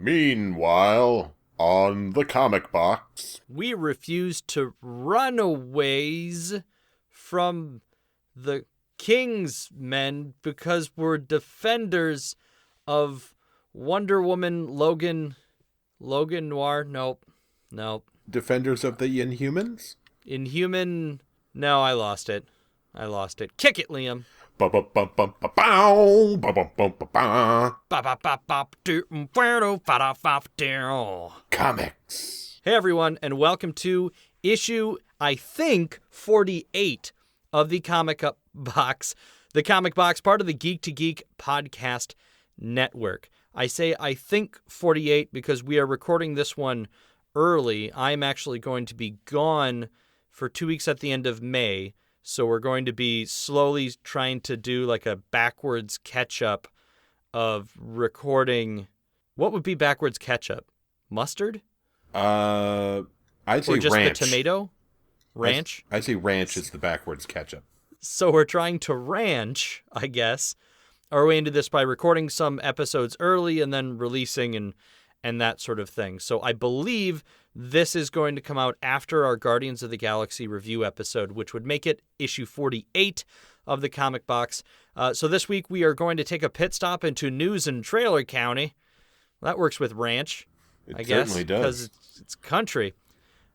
Meanwhile, on the comic box, we refuse to runaways from the King's men because we're defenders of Wonder Woman, Logan Noir. Nope. defenders of the Inhumans? Inhuman. No, I lost it. Kick it, Liam. Comics. Hey everyone, and welcome to issue, I think, 48 of the Comic Box. The Comic Box, part of the Geek to Geek podcast network. I say I think 48 because we are recording this one early. I'm actually going to be gone for 2 weeks at the end of May. So we're going to be slowly trying to do like a backwards catch-up of recording. What would be backwards catch-up? Mustard? I'd say or just ranch. The tomato? Ranch? I'd say ranch is the backwards ketchup. So we're trying to ranch, I guess, our way into this by recording some episodes early and then releasing and that sort of thing. So I believe this is going to come out after our Guardians of the Galaxy review episode, which would make it issue 48 of the Comic Box. So this week we are going to take a pit stop into News and Trailer County. That works with ranch, I guess. Certainly does. Because it's country.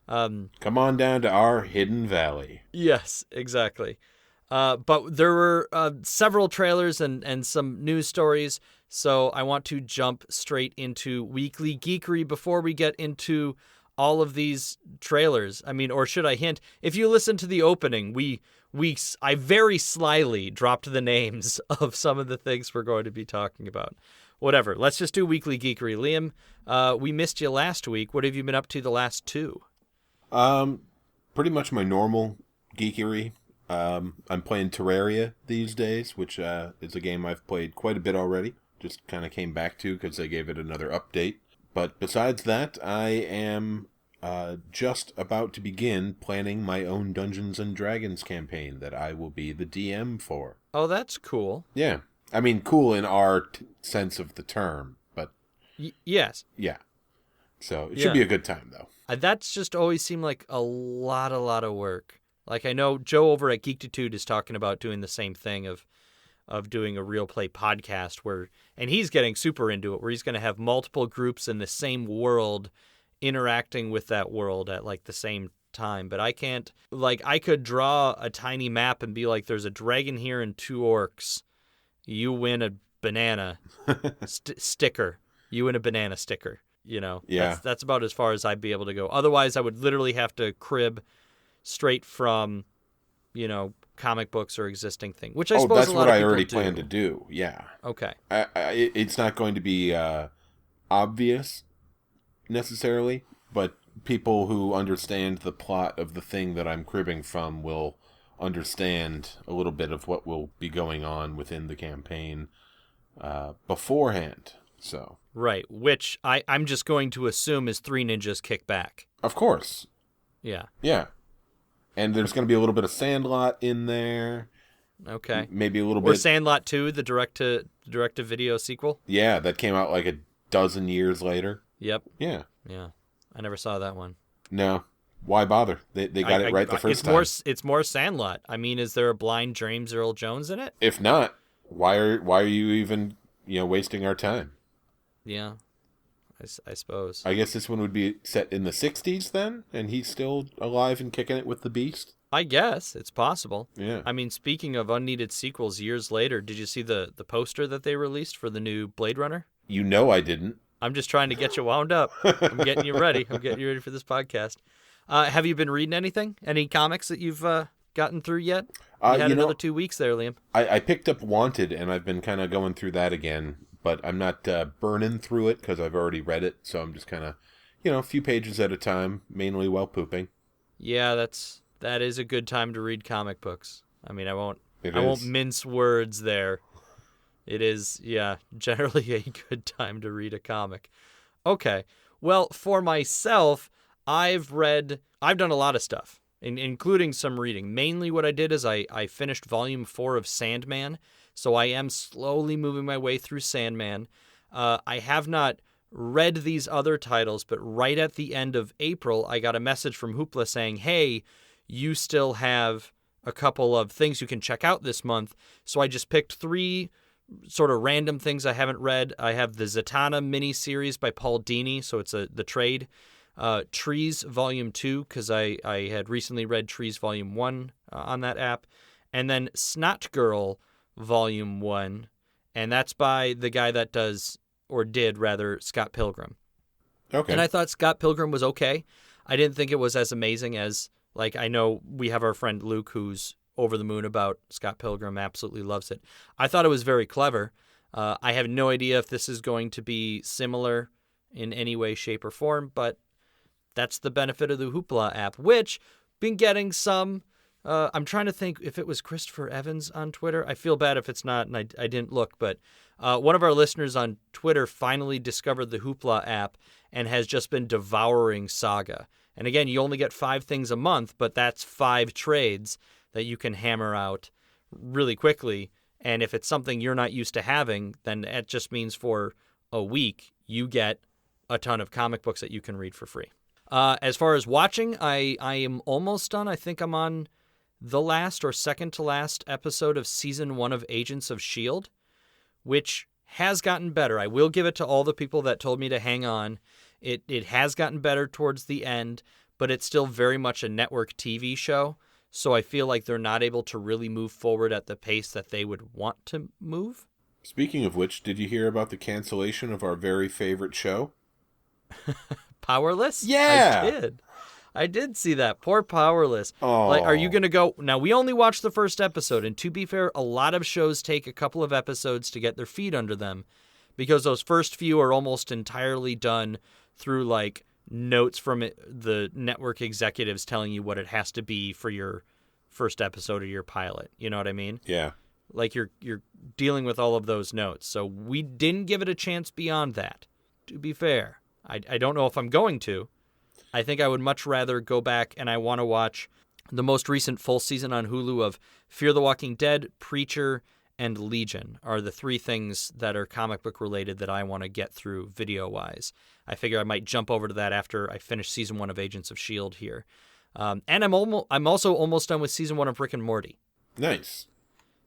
Come on down to our hidden valley. Yes, exactly. But there were several trailers and some news stories, so I want to jump straight into Weekly Geekery before we get into all of these trailers. I mean, or should I hint? If you listen to the opening, I very slyly dropped the names of some of the things we're going to be talking about. Whatever. Let's just do Weekly Geekery. Liam, we missed you last week. What have you been up to the last two? Pretty much my normal geekery. I'm playing Terraria these days, which is a game I've played quite a bit already. Just kind of came back to because they gave it another update. But besides that, I am just about to begin planning my own Dungeons & Dragons campaign that I will be the DM for. Oh, that's cool. Yeah. I mean, cool in our sense of the term, but... Yes. Yeah. So it should be a good time, though. That's just always seemed like a lot of work. Like, I know Joe over at Geektitude is talking about doing the same thing of doing a real play podcast and he's getting super into it, where he's going to have multiple groups in the same world interacting with that world at like the same time. But I can't, like, I could draw a tiny map and be like, there's a dragon here and 2 orcs. You win a banana sticker. You win a banana sticker, you know? Yeah. That's about as far as I'd be able to go. Otherwise, I would literally have to crib straight from, you know, comic books or existing thing, which I suppose that's a lot what of I people already do. plan to do. Yeah. Okay. It's not going to be obvious necessarily, but people who understand the plot of the thing that I'm cribbing from will understand a little bit of what will be going on within the campaign beforehand. So right, which I'm just going to assume is 3 Ninjas Kick Back. Of course. Yeah. Yeah. And there's going to be a little bit of Sandlot in there. Okay. Maybe a little bit. Or Sandlot 2, the direct-to-video sequel. Yeah, that came out like a dozen years later. Yep. Yeah. Yeah. I never saw that one. No. Why bother? They got it right the first time. It's more Sandlot. I mean, is there a blind James Earl Jones in it? If not, why are you even, wasting our time? Yeah. I suppose. I guess this one would be set in the 60s then, and he's still alive and kicking it with the beast? I guess. It's possible. Yeah. I mean, speaking of unneeded sequels years later, did you see the poster that they released for the new Blade Runner? You know I didn't. I'm just trying to get you wound up. I'm getting you ready. I'm getting you ready for this podcast. Have you been reading anything? Any comics that you've gotten through yet? You had another 2 weeks there, Liam. I picked up Wanted, and I've been kind of going through that again. But I'm not burning through it because I've already read it. So I'm just kind of, a few pages at a time, mainly while pooping. Yeah, that is a good time to read comic books. I mean, I won't It mince words there. It is, generally a good time to read a comic. Okay. Well, for myself, I've done a lot of stuff, including some reading. Mainly what I did is I finished volume 4 of Sandman. So I am slowly moving my way through Sandman. I have not read these other titles, but right at the end of April, I got a message from Hoopla saying, hey, you still have a couple of things you can check out this month. So I just picked 3 sort of random things I haven't read. I have the Zatanna miniseries by Paul Dini, so it's the trade. Trees Volume 2, because I had recently read Trees Volume 1 on that app. And then Snot Girl Volume 1, and that's by the guy that does, or did rather, Scott Pilgrim. Okay. And I thought Scott Pilgrim was okay. I didn't think it was as amazing as, like, I know we have our friend Luke who's over the moon about Scott Pilgrim, absolutely loves it. I thought it was very clever. I have no idea if this is going to be similar in any way, shape, or form, but that's the benefit of the Hoopla app, which been getting some... I'm trying to think if it was Christopher Evans on Twitter. I feel bad if it's not, and I didn't look, but one of our listeners on Twitter finally discovered the Hoopla app and has just been devouring Saga. And again, you only get 5 things a month, but that's 5 trades that you can hammer out really quickly. And if it's something you're not used to having, then it just means for a week you get a ton of comic books that you can read for free. As far as watching, I am almost done. I think I'm on the last or second to last episode of season 1 of Agents of S.H.I.E.L.D., which has gotten better. I will give it to all the people that told me to hang on. It has gotten better towards the end, but it's still very much a network TV show, so I feel like they're not able to really move forward at the pace that they would want to move. Speaking of which, did you hear about the cancellation of our very favorite show? Powerless? Yeah! I did see that. Poor Powerless. Oh. Like, are you going to go... Now, we only watched the first episode, and to be fair, a lot of shows take a couple of episodes to get their feet under them because those first few are almost entirely done through, like, notes from the network executives telling you what it has to be for your first episode or your pilot. You know what I mean? Yeah. Like, you're dealing with all of those notes. So we didn't give it a chance beyond that, to be fair. I don't know if I'm going to. I think I would much rather go back and I want to watch the most recent full season on Hulu of Fear the Walking Dead, Preacher, and Legion are the 3 things that are comic book related that I want to get through video-wise. I figure I might jump over to that after I finish season 1 of Agents of S.H.I.E.L.D. here. And I'm also almost done with season 1 of Rick and Morty. Nice.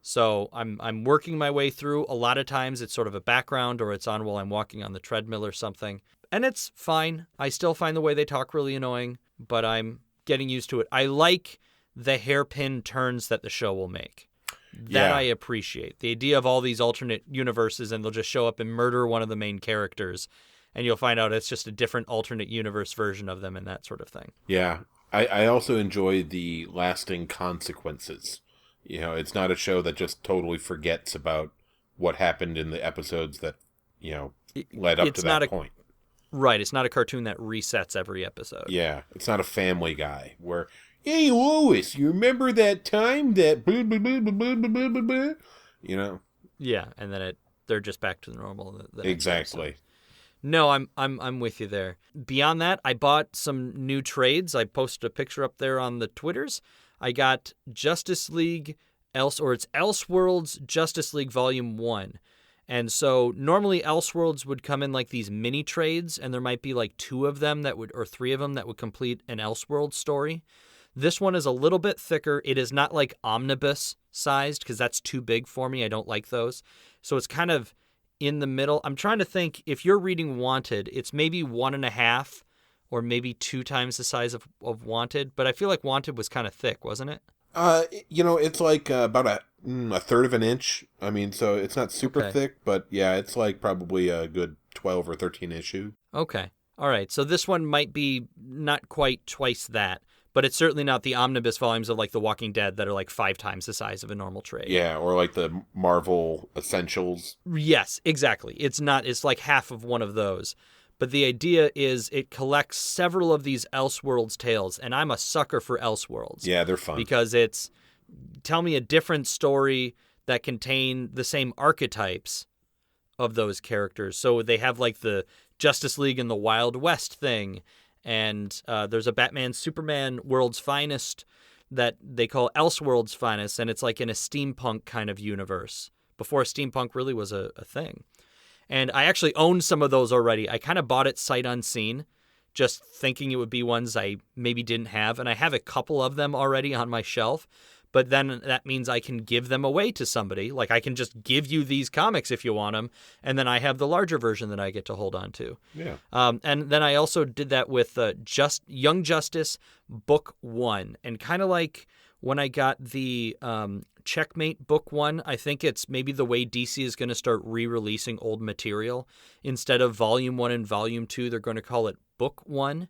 So I'm working my way through. A lot of times it's sort of a background or it's on while I'm walking on the treadmill or something. And it's fine. I still find the way they talk really annoying, but I'm getting used to it. I like the hairpin turns that the show will make. That I appreciate. The idea of all these alternate universes and they'll just show up and murder one of the main characters and you'll find out it's just a different alternate universe version of them and that sort of thing. Yeah. I also enjoy the lasting consequences. You know, it's not a show that just totally forgets about what happened in the episodes that, you know, led up to that point. Right, it's not a cartoon that resets every episode. Yeah, it's not a Family Guy where, hey, Lois, you remember that time that blah, blah, blah, blah, blah, blah, blah, blah? You know? Yeah, and then they're just back to the normal. Exactly. No, I'm with you there. Beyond that, I bought some new trades. I posted a picture up there on the Twitters. I got Justice League, it's Elseworlds Justice League Volume 1. And so normally Elseworlds would come in like these mini trades, and there might be like 2 of them or 3 of them that would complete an Elseworlds story. This one is a little bit thicker. It is not like omnibus sized because that's too big for me. I don't like those. So it's kind of in the middle. I'm trying to think, if you're reading Wanted, it's maybe 1.5 or maybe 2 times the size of Wanted. But I feel like Wanted was kind of thick, wasn't it? You know, it's like about a third of an inch. I mean, so it's not super thick, but yeah, it's like probably a good 12 or 13 issue. Okay. All right. So this one might be not quite twice that, but it's certainly not the omnibus volumes of like The Walking Dead that are like 5 times the size of a normal trade. Yeah, or like the Marvel Essentials. Yes, exactly. It's like half of one of those. But the idea is it collects several of these Elseworlds tales, and I'm a sucker for Elseworlds. Yeah, they're fun. Because it's, tell me a different story that contain the same archetypes of those characters. So they have like the Justice League and the Wild West thing, and there's a Batman Superman World's Finest that they call Elseworlds Finest, and it's like in a steampunk kind of universe, before steampunk really was a thing. And I actually own some of those already. I kind of bought it sight unseen, just thinking it would be ones I maybe didn't have. And I have a couple of them already on my shelf. But then that means I can give them away to somebody. Like, I can just give you these comics if you want them, and then I have the larger version that I get to hold on to. Yeah. And then I also did that with Young Justice Book 1. And kind of like when I got the Checkmate Book 1, I think it's maybe the way DC is going to start re-releasing old material. Instead of Volume 1 and Volume 2, they're going to call it Book 1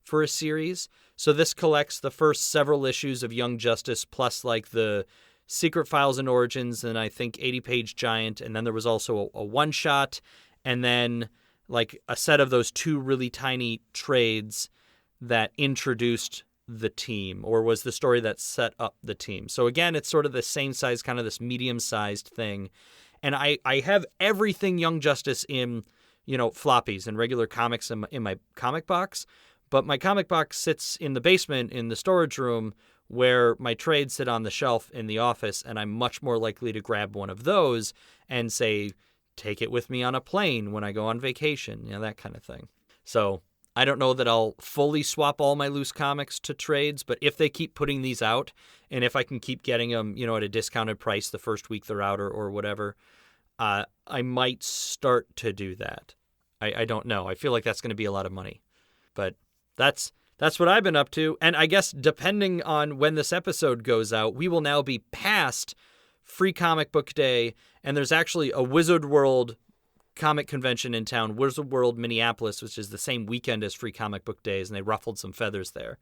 for a series. So this collects the first several issues of Young Justice, plus like the Secret Files and Origins, and I think 80-page Giant, and then there was also a one-shot, and then like a set of those 2 really tiny trades that introduced the team, or was the story that set up the team. So again, it's sort of the same size, kind of this medium-sized thing. And I have everything Young Justice in, floppies and regular comics in my comic box. But my comic box sits in the basement in the storage room where my trades sit on the shelf in the office, and I'm much more likely to grab one of those and say, take it with me on a plane when I go on vacation, that kind of thing. So I don't know that I'll fully swap all my loose comics to trades, but if they keep putting these out, and if I can keep getting them, at a discounted price the first week they're out or whatever, I might start to do that. I don't know. I feel like that's going to be a lot of money, but that's what I've been up to. And I guess depending on when this episode goes out, we will now be past Free Comic Book Day. And there's actually a Wizard World comic convention in town, Wizard World Minneapolis, which is the same weekend as Free Comic Book Days. And they ruffled some feathers there.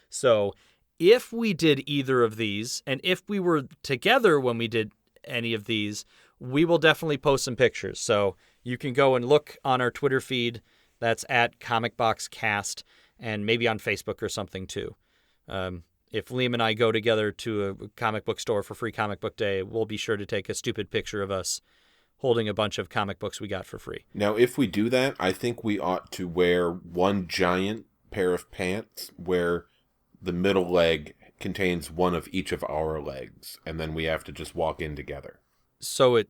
So if we did either of these, and if we were together when we did any of these, we will definitely post some pictures. So you can go and look on our Twitter feed. That's at ComicBoxCast. And maybe on Facebook or something, too. If Liam and I go together to a comic book store for Free Comic Book Day, we'll be sure to take a stupid picture of us holding a bunch of comic books we got for free. Now, if we do that, I think we ought to wear one giant pair of pants where the middle leg contains one of each of our legs, and then we have to just walk in together. So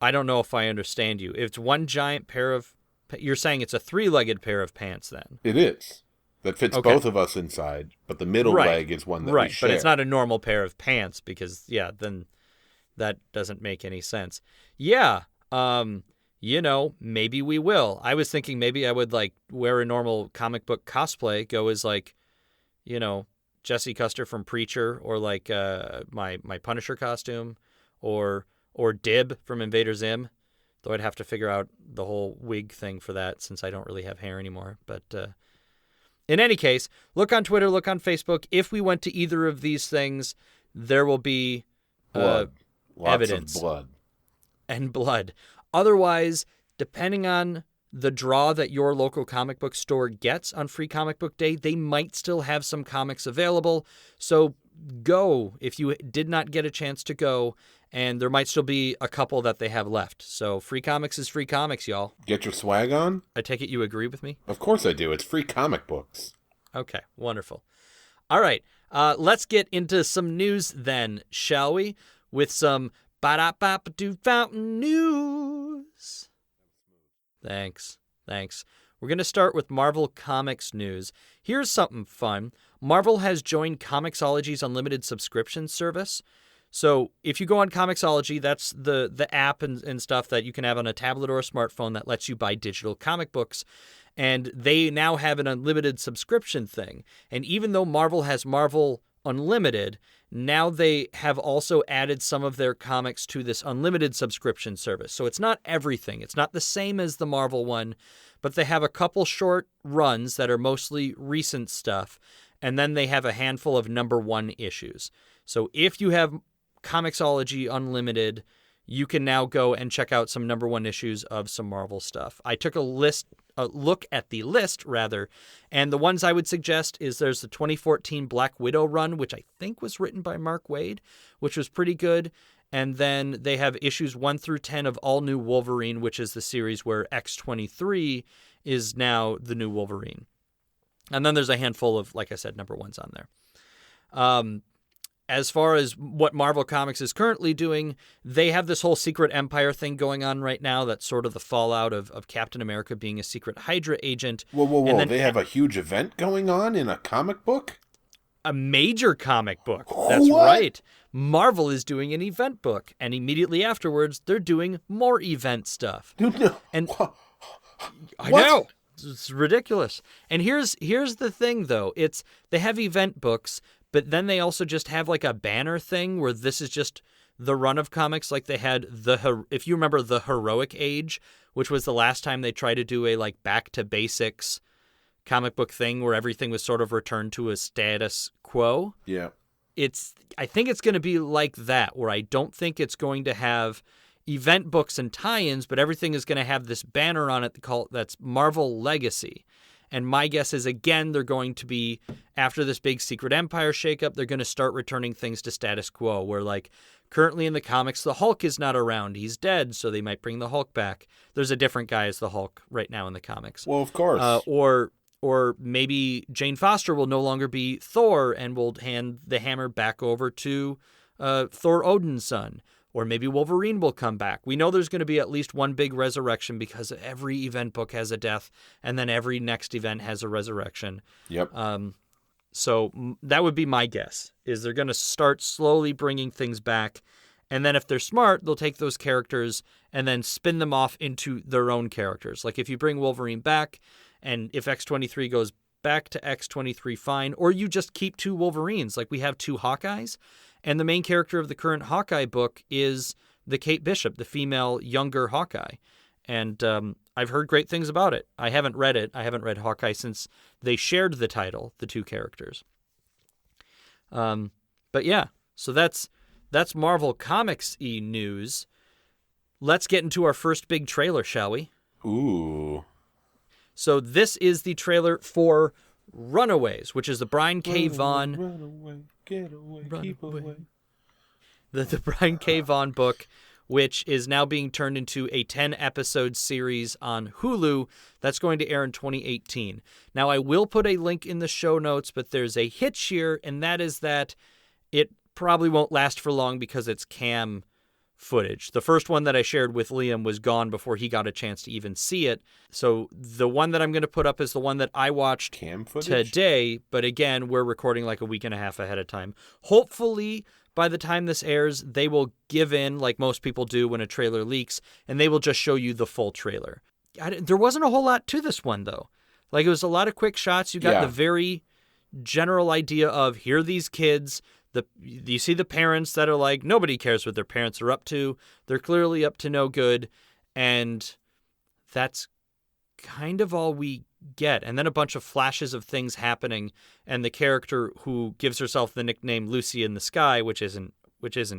I don't know if I understand you. If it's one giant pair of... You're saying it's a 3-legged pair of pants, then? It is. That fits both of us inside, but the middle leg is one that we share. But it's not a normal pair of pants because, then that doesn't make any sense. Yeah, maybe we will. I was thinking maybe I would, wear a normal comic book cosplay, go as, Jesse Custer from Preacher, or, my Punisher costume, or Dib from Invader Zim. Though I'd have to figure out the whole wig thing for that since I don't really have hair anymore. But in any case, look on Twitter, look on Facebook. If we went to either of these things, there will be blood. Lots evidence. Of blood. And blood. Otherwise, depending on the draw that your local comic book store gets on Free Comic Book Day, they might still have some comics available. So go if you did not get a chance to go. And there might still be a couple that they have left. So free comics is free comics, y'all. Get your swag on? I take it you agree with me? Of course I do. It's free comic books. Okay, wonderful. All right, let's get into some news then, shall we? With some ba-da-ba-ba-doo fountain news. Thanks. We're going to start with Marvel Comics news. Here's something fun. Marvel has joined Comixology's unlimited subscription service. So if you go on Comixology, that's the app and stuff that you can have on a tablet or a smartphone that lets you buy digital comic books. And they now have an unlimited subscription thing. And even though Marvel has Marvel Unlimited, now they have also added some of their comics to this unlimited subscription service. So it's not everything. It's not the same as the Marvel one, but they have a couple short runs that are mostly recent stuff. And then they have a handful of number 1 issues. So if you have Comixology Unlimited, you can now go and check out some number 1 issues of some Marvel stuff. I took a look at the list, and the ones I would suggest is there's the 2014 Black Widow run, which I think was written by Mark Waid, which was pretty good. And then they have issues 1 through 10 of All New Wolverine, which is the series where X-23 is now the new Wolverine. And then there's a handful of, like I said, number 1s on there. as far as what Marvel Comics is currently doing, they have this whole Secret Empire thing going on right now. That's sort of the fallout of Captain America being a secret Hydra agent. Whoa. And then They have a huge event going on in a comic book? a major comic book. That's What? right. Marvel is doing an event book, and immediately afterwards, they're doing more event stuff. No. And What? I know. It's ridiculous. And here's the thing, though. It's they have event books, but then they also just have like a banner thing where this is just the run of comics. Like they had if you remember the Heroic Age, which was the last time they tried to do a like back to basics comic book thing where everything was sort of returned to a status quo. Yeah. I think it's going to be like that, where I don't think it's going to have event books and tie-ins, but everything is going to have this banner on it that's Marvel Legacy. And my guess is, again, they're going to be, after this big Secret Empire shakeup, they're going to start returning things to status quo, where, like, currently in the comics, the Hulk is not around. He's dead, so they might bring the Hulk back. There's a different guy as the Hulk right now in the comics. Well, of course. Or maybe Jane Foster will no longer be Thor and will hand the hammer back over to Thor Odin's son. Or maybe Wolverine will come back. We know there's going to be at least one big resurrection because every event book has a death, and then every next event has a resurrection. Yep. So that would be my guess, is they're going to start slowly bringing things back. And then if they're smart, they'll take those characters and then spin them off into their own characters. Like if you bring Wolverine back, and if X-23 goes back to X-23, fine. Or you just keep two Wolverines. Like we have two Hawkeyes. And the main character of the current Hawkeye book is the Kate Bishop, the female, younger Hawkeye. And I've heard great things about it. I haven't read it. I haven't read Hawkeye since they shared the title, the two characters. But yeah, so that's Marvel Comics-y news. Let's get into our first big trailer, shall we? Ooh. So this is the trailer for Runaways, which is the Brian K. Vaughan... Run away, get away, keep away. The Brian K. Vaughan book, which is now being turned into a 10-episode series on Hulu that's going to air in 2018. Now, I will put a link in the show notes, but there's a hitch here, and that is that it probably won't last for long because it's cam footage. The first one that I shared with Liam was gone before he got a chance to even see it. So the one that I'm going to put up is the one that I watched Cam footage? today. But again, we're recording like a week and a half ahead of time. Hopefully, by the time this airs, they will give in like most people do when a trailer leaks, and they will just show you the full trailer. There wasn't a whole lot to this one, though. Like, it was a lot of quick shots. You got the very general idea of, here are these kids. You see the parents that are like, nobody cares what their parents are up to. They're clearly up to no good. And that's kind of all we get. And then a bunch of flashes of things happening. And the character who gives herself the nickname Lucy in the Sky, which isn't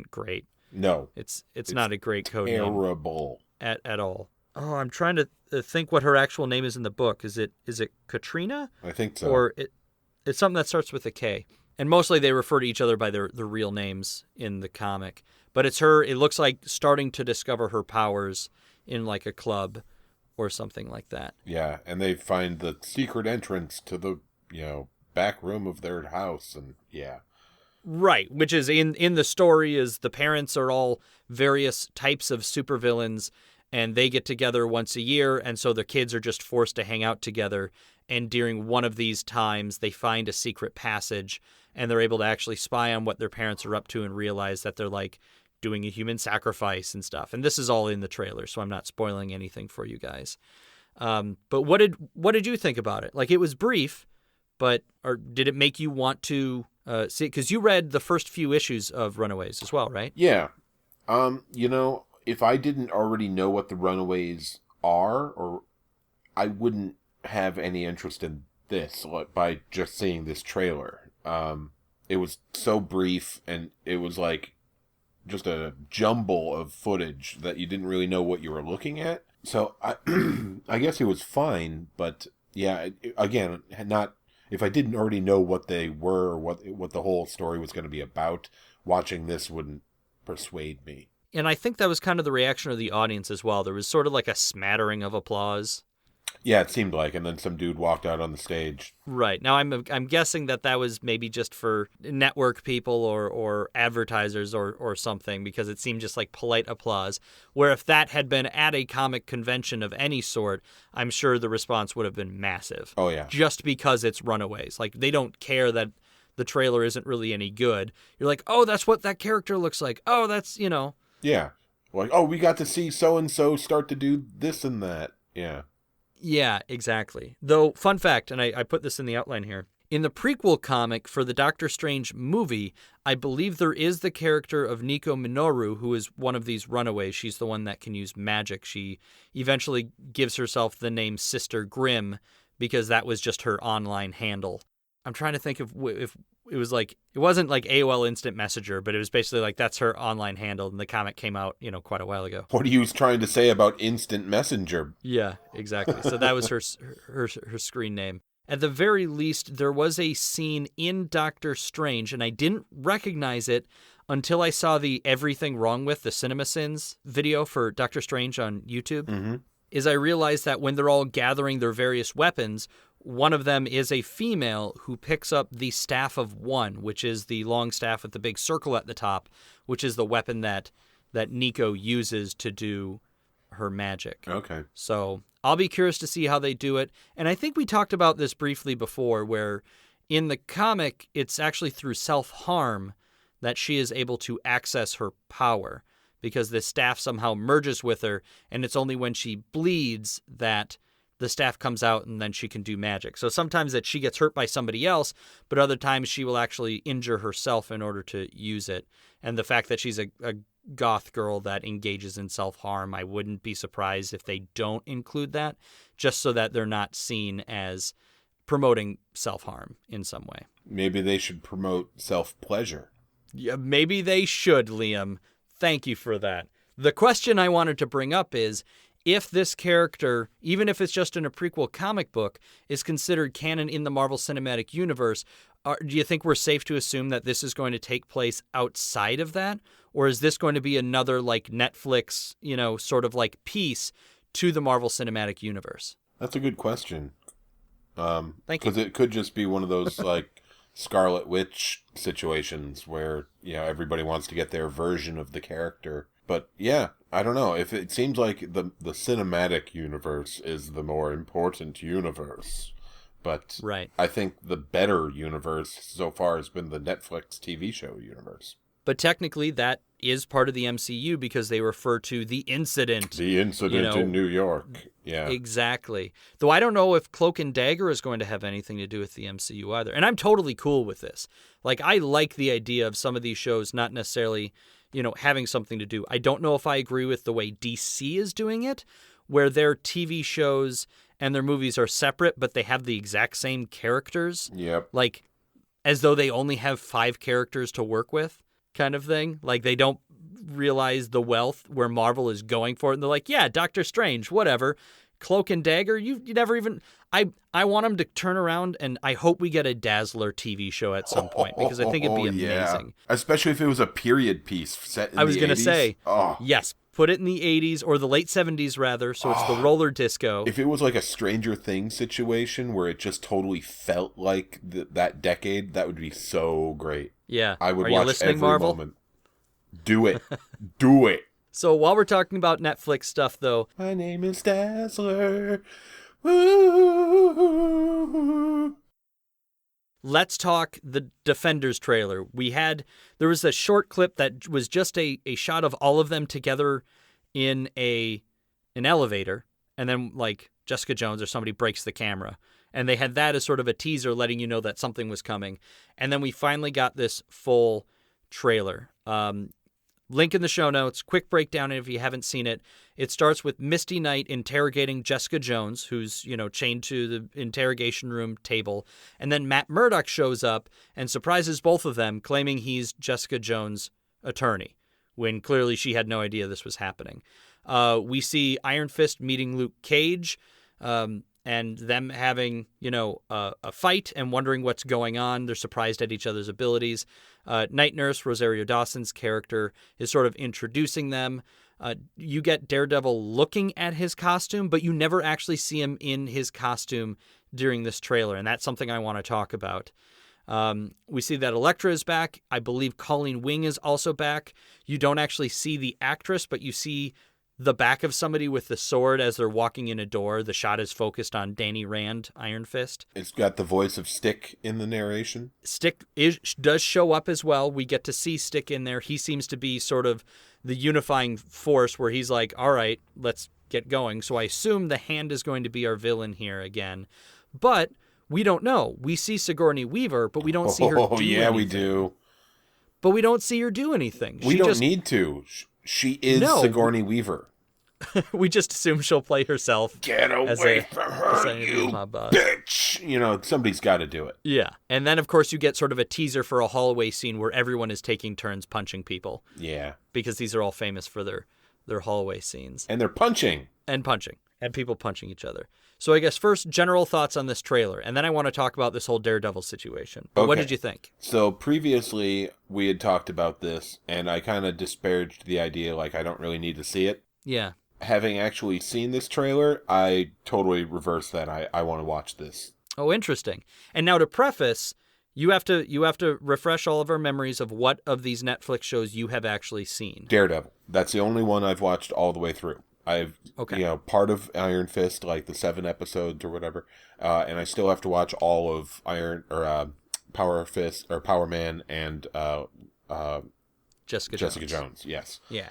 great. No. It's not a great code name. Terrible. At all. Oh, I'm trying to think what her actual name is in the book. Is it Katrina? I think so. Or it's something that starts with a K. And mostly they refer to each other by their real names in the comic. But it's her, it looks like, starting to discover her powers in like a club or something like that. Yeah, and they find the secret entrance to the, back room of their house, and yeah. Right, which is in the story is the parents are all various types of supervillains, and they get together once a year, and so the kids are just forced to hang out together. And during one of these times, they find a secret passage, and they're able to actually spy on what their parents are up to and realize that they're like doing a human sacrifice and stuff. And this is all in the trailer, so I'm not spoiling anything for you guys. But what did you think about it? Like, it was brief, but did it make you want to see it? Because you read the first few issues of Runaways as well, right? Yeah. If I didn't already know what the Runaways are, or I wouldn't have any interest in this by just seeing this trailer. It was so brief, and it was like just a jumble of footage that you didn't really know what you were looking at. So I guess it was fine, but yeah, again, not if I didn't already know what they were or what the whole story was going to be about, watching this wouldn't persuade me. And I think that was kind of the reaction of the audience as well. There was sort of like a smattering of applause. Yeah, it seemed like, and then some dude walked out on the stage. Right. Now, I'm guessing that was maybe just for network people or advertisers or something, because it seemed just like polite applause, where if that had been at a comic convention of any sort, I'm sure the response would have been massive. Oh, yeah. Just because it's Runaways. Like, they don't care that the trailer isn't really any good. You're like, oh, that's what that character looks like. Oh, that's, Yeah. Like, oh, we got to see so-and-so start to do this and that. Yeah. Yeah, exactly. Though, fun fact, and I put this in the outline here, in the prequel comic for the Doctor Strange movie, I believe there is the character of Nico Minoru, who is one of these runaways. She's the one that can use magic. She eventually gives herself the name Sister Grimm because that was just her online handle. I'm trying to think if it was like, it wasn't like AOL Instant Messenger, but it was basically like that's her online handle, and the comic came out, quite a while ago. What are you trying to say about Instant Messenger? Yeah, exactly. So that was her screen name. At the very least, there was a scene in Doctor Strange, and I didn't recognize it until I saw the Everything Wrong With the CinemaSins video for Doctor Strange on YouTube. Mm-hmm. Is I realized that when they're all gathering their various weapons, one of them is a female who picks up the Staff of One, which is the long staff with the big circle at the top, which is the weapon that Nico uses to do her magic. Okay. So I'll be curious to see how they do it. And I think we talked about this briefly before, where in the comic, it's actually through self-harm that she is able to access her power, because the staff somehow merges with her, and it's only when she bleeds that the staff comes out and then she can do magic. So sometimes that she gets hurt by somebody else, but other times she will actually injure herself in order to use it. And the fact that she's a goth girl that engages in self-harm, I wouldn't be surprised if they don't include that, just so that they're not seen as promoting self-harm in some way. Maybe they should promote self-pleasure. Yeah, maybe they should, Liam. Thank you for that. The question I wanted to bring up is, if this character, even if it's just in a prequel comic book, is considered canon in the Marvel Cinematic Universe, do you think we're safe to assume that this is going to take place outside of that? Or is this going to be another like Netflix, sort of like piece to the Marvel Cinematic Universe? That's a good question. Thank you. Because it could just be one of those like Scarlet Witch situations where, everybody wants to get their version of the character. But yeah, I don't know. If it seems like the cinematic universe is the more important universe. But right. I think the better universe so far has been the Netflix TV show universe. But technically that is part of the MCU because they refer to the incident. The incident in New York. Yeah. Exactly. Though I don't know if Cloak and Dagger is going to have anything to do with the MCU either. And I'm totally cool with this. Like, I like the idea of some of these shows not necessarily, having something to do. I don't know if I agree with the way DC is doing it, where their TV shows and their movies are separate, but they have the exact same characters. Yep. Like, as though they only have 5 characters to work with, kind of thing. Like, they don't realize the wealth where Marvel is going for it. And they're like, yeah, Doctor Strange, whatever. Cloak and Dagger, you never even... I want them to turn around, and I hope we get a Dazzler TV show at some point, because I think it'd be amazing. Yeah. Especially if it was a period piece set in the 80s. I was going to say, yes, put it in the 80s, or the late 70s, rather, so it's the roller disco. If it was like a Stranger Things situation where it just totally felt like that decade, that would be so great. Yeah. I would Are watch you listening, every Marvel? moment. Do it. Do it. So while we're talking about Netflix stuff, though... My name is Dazzler. Woo. Let's talk the Defenders trailer. There was a short clip that was just a shot of all of them together in an elevator, and then like Jessica Jones or somebody breaks the camera. And they had that as sort of a teaser letting you know that something was coming. And then we finally got this full trailer. Link in the show notes, quick breakdown if you haven't seen it. It starts with Misty Knight interrogating Jessica Jones, who's, chained to the interrogation room table. And then Matt Murdock shows up and surprises both of them, claiming he's Jessica Jones' attorney, when clearly she had no idea this was happening. We see Iron Fist meeting Luke Cage, and them having, a fight and wondering what's going on. They're surprised at each other's abilities. Night Nurse, Rosario Dawson's character, is sort of introducing them. You get Daredevil looking at his costume, but you never actually see him in his costume during this trailer, and that's something I want to talk about. We see that Elektra is back. I believe Colleen Wing is also back. You don't actually see the actress, but you see the back of somebody with the sword as they're walking in a door. The shot is focused on Danny Rand, Iron Fist. It's got the voice of Stick in the narration. Stick does show up as well. We get to see Stick in there. He seems to be sort of the unifying force where he's like, all right, let's get going. So I assume the Hand is going to be our villain here again. But we don't know. We see Sigourney Weaver, but we don't see her do anything. Yeah, we do. But we don't see her do anything. We don't need to. She is Sigourney Weaver. We just assume she'll play herself. Get away from her, you bitch! You know, somebody's got to do it. Yeah. And then, of course, you get sort of a teaser for a hallway scene where everyone is taking turns punching people. Yeah. Because these are all famous for their hallway scenes. And they're punching. And people punching each other. So I guess first, general thoughts on this trailer, and then I want to talk about this whole Daredevil situation. But What did you think? So previously, we had talked about this, and I kind of disparaged the idea, like, I don't really need to see it. Yeah. Having actually seen this trailer, I totally reversed that. I want to watch this. Oh, interesting. And now to preface, you have to refresh all of our memories of what of these Netflix shows you have actually seen. Daredevil. That's the only one I've watched all the way through. I've, part of Iron Fist, like the 7 episodes or whatever, and I still have to watch all of Power Fist or Power Man and Jessica Jones. Yes. Yeah.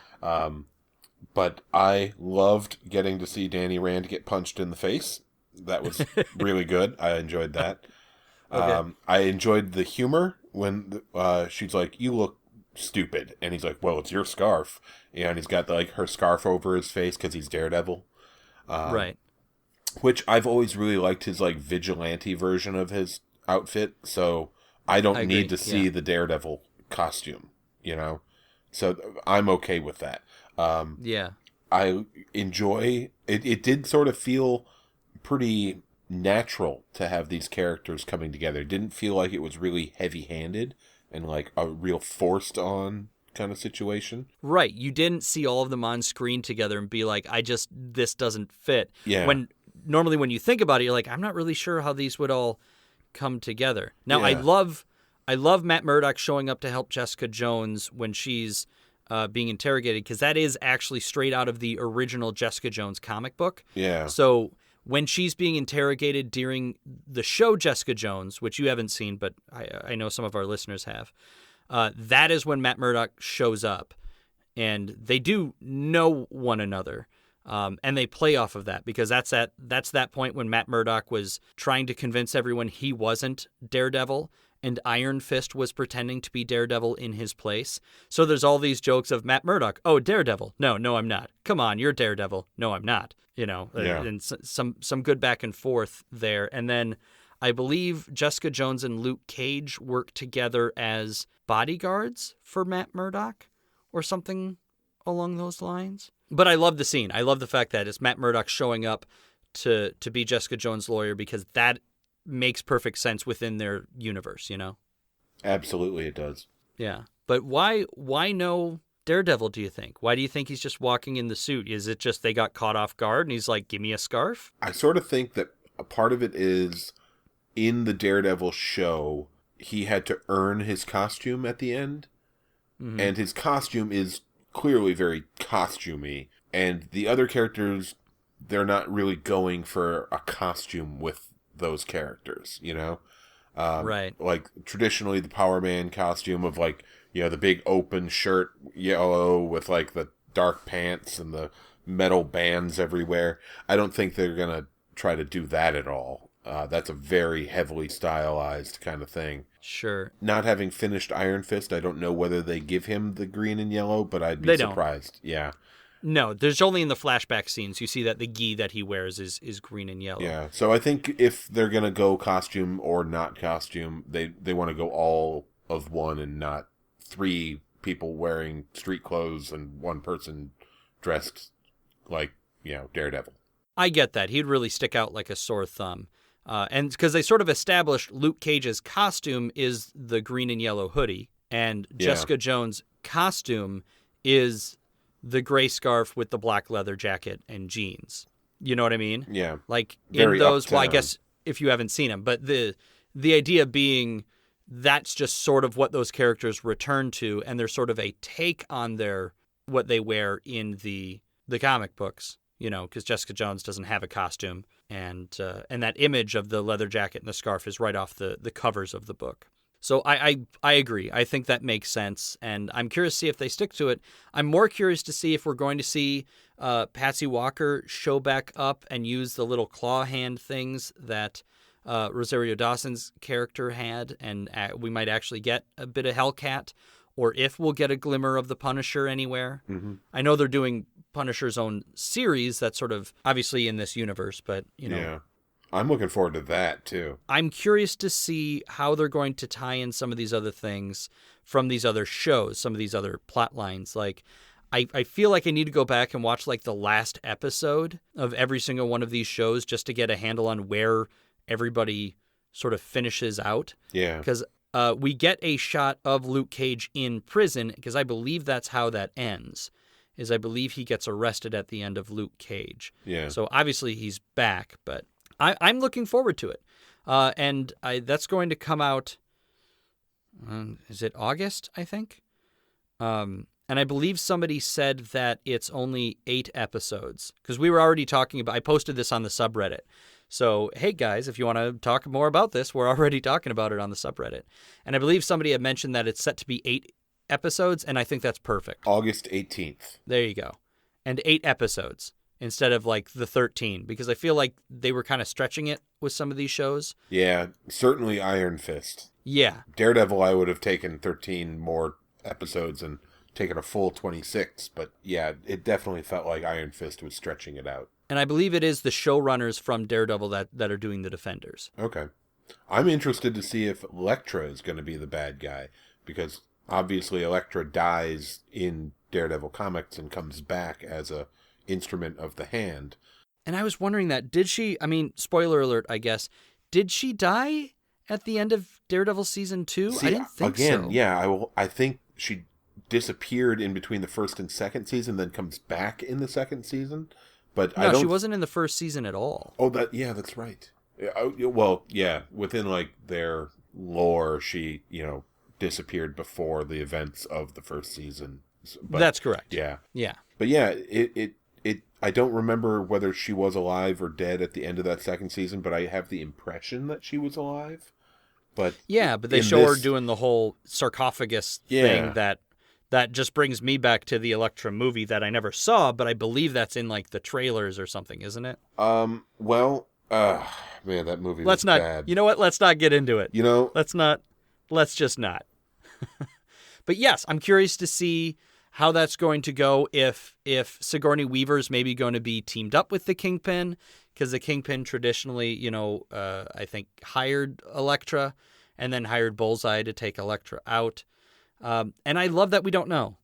But I loved getting to see Danny Rand get punched in the face. That was really good. I enjoyed that. Okay. I enjoyed the humor when she's like, "You look stupid," and he's like, "Well, it's your scarf." Yeah, and he's got her scarf over his face because he's Daredevil. Right. Which I've always really liked his vigilante version of his outfit. So I don't need to see the Daredevil costume. You know, so I'm okay with that. Yeah. I enjoy it. It did sort of feel pretty natural to have these characters coming together. It didn't feel like it was really heavy-handed and like a real forced on kind of situation. Right. You didn't see all of them on screen together and be like, this doesn't fit. Yeah. Normally when you think about it, you're like, I'm not really sure how these would all come together. Now, yeah. I love Matt Murdock showing up to help Jessica Jones when she's being interrogated, because that is actually straight out of the original Jessica Jones comic book. Yeah. So when she's being interrogated during the show Jessica Jones, which you haven't seen, but I know some of our listeners have, that is when Matt Murdock shows up. And they do know one another. And they play off of that, because that's that point when Matt Murdock was trying to convince everyone he wasn't Daredevil, and Iron Fist was pretending to be Daredevil in his place. So there's all these jokes of Matt Murdock, "Oh, Daredevil. No, I'm not. Come on, you're Daredevil. No, I'm not." You know, yeah. And some good back and forth there. And then I believe Jessica Jones and Luke Cage work together as bodyguards for Matt Murdock or something along those lines. But I love the scene. I love the fact that it's Matt Murdock showing up to be Jessica Jones' lawyer, because that makes perfect sense within their universe, you know? Absolutely it does. Yeah. But why no Daredevil, do you think? Why do you think he's just walking in the suit? Is it just they got caught off guard and he's like, "Give me a scarf"? I sort of think that a part of it is in the Daredevil show, he had to earn his costume at the end. Mm-hmm. And his costume is clearly very costumey. And the other characters, they're not really going for a costume with those characters, you know? Right. Like, traditionally, the Power Man costume of, the big open shirt, yellow, with, the dark pants and the metal bands everywhere. I don't think they're going to try to do that at all. That's a very heavily stylized kind of thing. Sure. Not having finished Iron Fist, I don't know whether they give him the green and yellow, but I'd be surprised. Yeah. No, there's only in the flashback scenes you see that the gi that he wears is green and yellow. Yeah, so I think if they're going to go costume or not costume, they want to go all of one and not 3 people wearing street clothes and 1 person dressed like, Daredevil. I get that. He'd really stick out like a sore thumb. And because they sort of established Luke Cage's costume is the green and yellow hoodie, and Jessica Jones' costume is the gray scarf with the black leather jacket and jeans. You know what I mean? Yeah. Like Very in those, uptown. well, I guess if you haven't seen them, but the idea being that's just sort of what those characters return to, and they're sort of a take on what they wear in the comic books, you know, because Jessica Jones doesn't have a costume, and that image of the leather jacket and the scarf is right off the covers of the book. So I agree. I think that makes sense, and I'm curious to see if they stick to it. I'm more curious to see if we're going to see Patsy Walker show back up and use the little claw hand things that Rosario Dawson's character had, and we might actually get a bit of Hellcat, or if we'll get a glimmer of the Punisher anywhere. Mm-hmm. I know they're doing Punisher's own series that's sort of obviously in this universe, but, you know. Yeah. I'm looking forward to that, too. I'm curious to see how they're going to tie in some of these other things from these other shows, some of these other plot lines. Like, I feel like I need to go back and watch, like, the last episode of every single one of these shows just to get a handle on where everybody sort of finishes out. Yeah. Because we get a shot of Luke Cage in prison, because I believe that's how that ends, is I believe he gets arrested at the end of Luke Cage. Yeah. So obviously he's back, but I'm looking forward to it. And that's going to come out, is it August, I think? And I believe somebody said that it's only 8 episodes, because we were already talking about, I posted this on the subreddit. So, hey guys, if you want to talk more about this, we're already talking about it on the subreddit. And I believe somebody had mentioned that it's set to be 8 episodes, and I think that's perfect. August 18th. There you go. And 8 episodes instead of like the 13, because I feel like they were kind of stretching it with some of these shows. Yeah, certainly Iron Fist. Yeah. Daredevil, I would have taken 13 more episodes and taken a full 26, but yeah, it definitely felt like Iron Fist was stretching it out. And I believe it is the showrunners from Daredevil that are doing the Defenders. Okay. I'm interested to see if Elektra is going to be the bad guy, because obviously Elektra dies in Daredevil comics and comes back as a instrument of the hand. And I was wondering that, did she, I mean, spoiler alert, I guess, did she die at the end of Daredevil season 2? See, I didn't think so. Again, yeah, I think she disappeared in between the first and second season, then comes back in the second season. But No, she wasn't in the first season at all. Oh, that's right. Well, yeah, within like their lore, she, disappeared before the events of the first season. But, that's correct. Yeah. Yeah. But yeah, it I don't remember whether she was alive or dead at the end of that second season, but I have the impression that she was alive. But yeah, but they show her doing the whole sarcophagus thing that just brings me back to the Elektra movie that I never saw, but I believe that's in like the trailers or something, isn't it? Well, man, that movie was bad. You know what? Let's not get into it. Let's just not. But yes, I'm curious to see how that's going to go if Sigourney Weaver's maybe going to be teamed up with the Kingpin, because the Kingpin traditionally, I think hired Elektra and then hired Bullseye to take Elektra out. And I love that we don't know.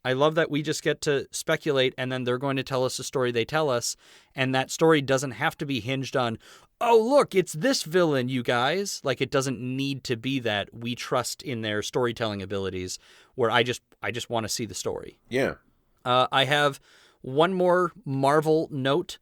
I love that we just get to speculate, and then they're going to tell us a story they tell us, and that story doesn't have to be hinged on, oh, look, it's this villain, you guys. Like, it doesn't need to be that. We trust in their storytelling abilities, where I just want to see the story. Yeah. I have one more Marvel note,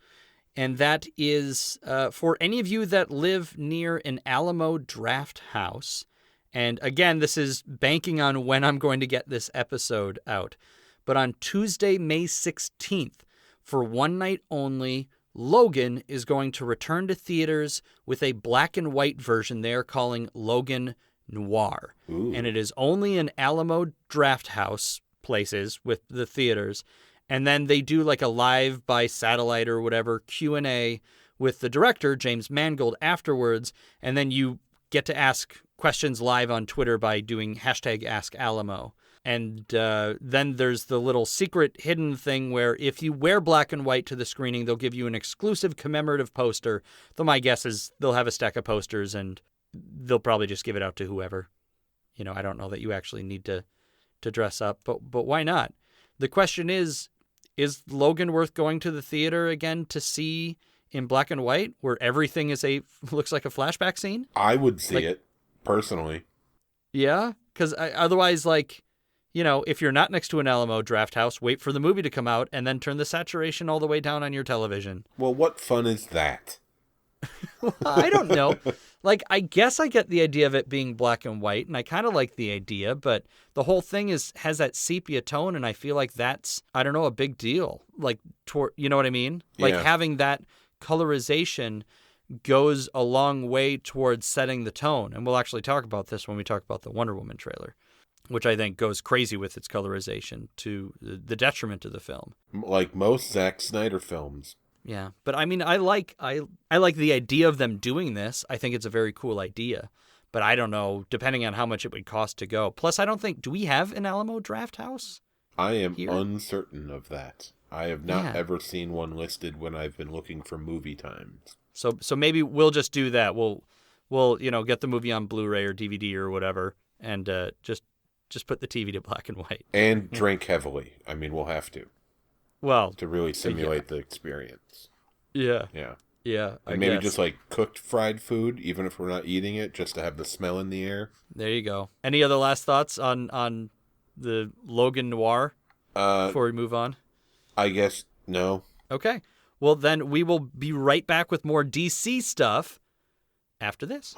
and that is for any of you that live near an Alamo Draft House. And again, this is banking on when I'm going to get this episode out. But on Tuesday, May 16th, for one night only, Logan is going to return to theaters with a black and white version they are calling Logan Noir. Ooh. And it is only in Alamo Draft House places with the theaters. And then they do like a live by satellite or whatever Q&A with the director, James Mangold, afterwards. And then you get to ask questions live on Twitter by doing #AskAlamo. And then there's the little secret hidden thing where if you wear black and white to the screening, they'll give you an exclusive commemorative poster. Though my guess is they'll have a stack of posters and they'll probably just give it out to whoever. I don't know that you actually need to dress up, but why not? The question is Logan worth going to the theater again to see in black and white, where everything looks like a flashback scene? I would see it, personally. Yeah? Because otherwise, if you're not next to an Alamo Draft House, wait for the movie to come out and then turn the saturation all the way down on your television. Well, what fun is that? I don't know. I guess I get the idea of it being black and white, and I kind of like the idea, but the whole thing has that sepia tone, and I feel like that's, I don't know, a big deal. You know what I mean? Yeah. Having that colorization goes a long way towards setting the tone, and we'll actually talk about this when we talk about the Wonder Woman trailer, which I think goes crazy with its colorization to the detriment of the film. Like most Zack Snyder films. Yeah, but I mean, I like the idea of them doing this. I think it's a very cool idea, but I don't know, depending on how much it would cost to go. Plus, I don't think, do we have an Alamo Draft House? I am here? uncertain of that. I have not ever seen one listed when I've been looking for movie times. So maybe we'll just do that. We'll get the movie on Blu-ray or DVD or whatever, and just put the TV to black and white. And drink heavily. I mean, we'll have to. Well, to really simulate the experience. Yeah. Yeah. Yeah. And maybe just cooked fried food, even if we're not eating it, just to have the smell in the air. There you go. Any other last thoughts on the Logan Noir before we move on? I guess no. Okay. Well, then we will be right back with more DC stuff after this.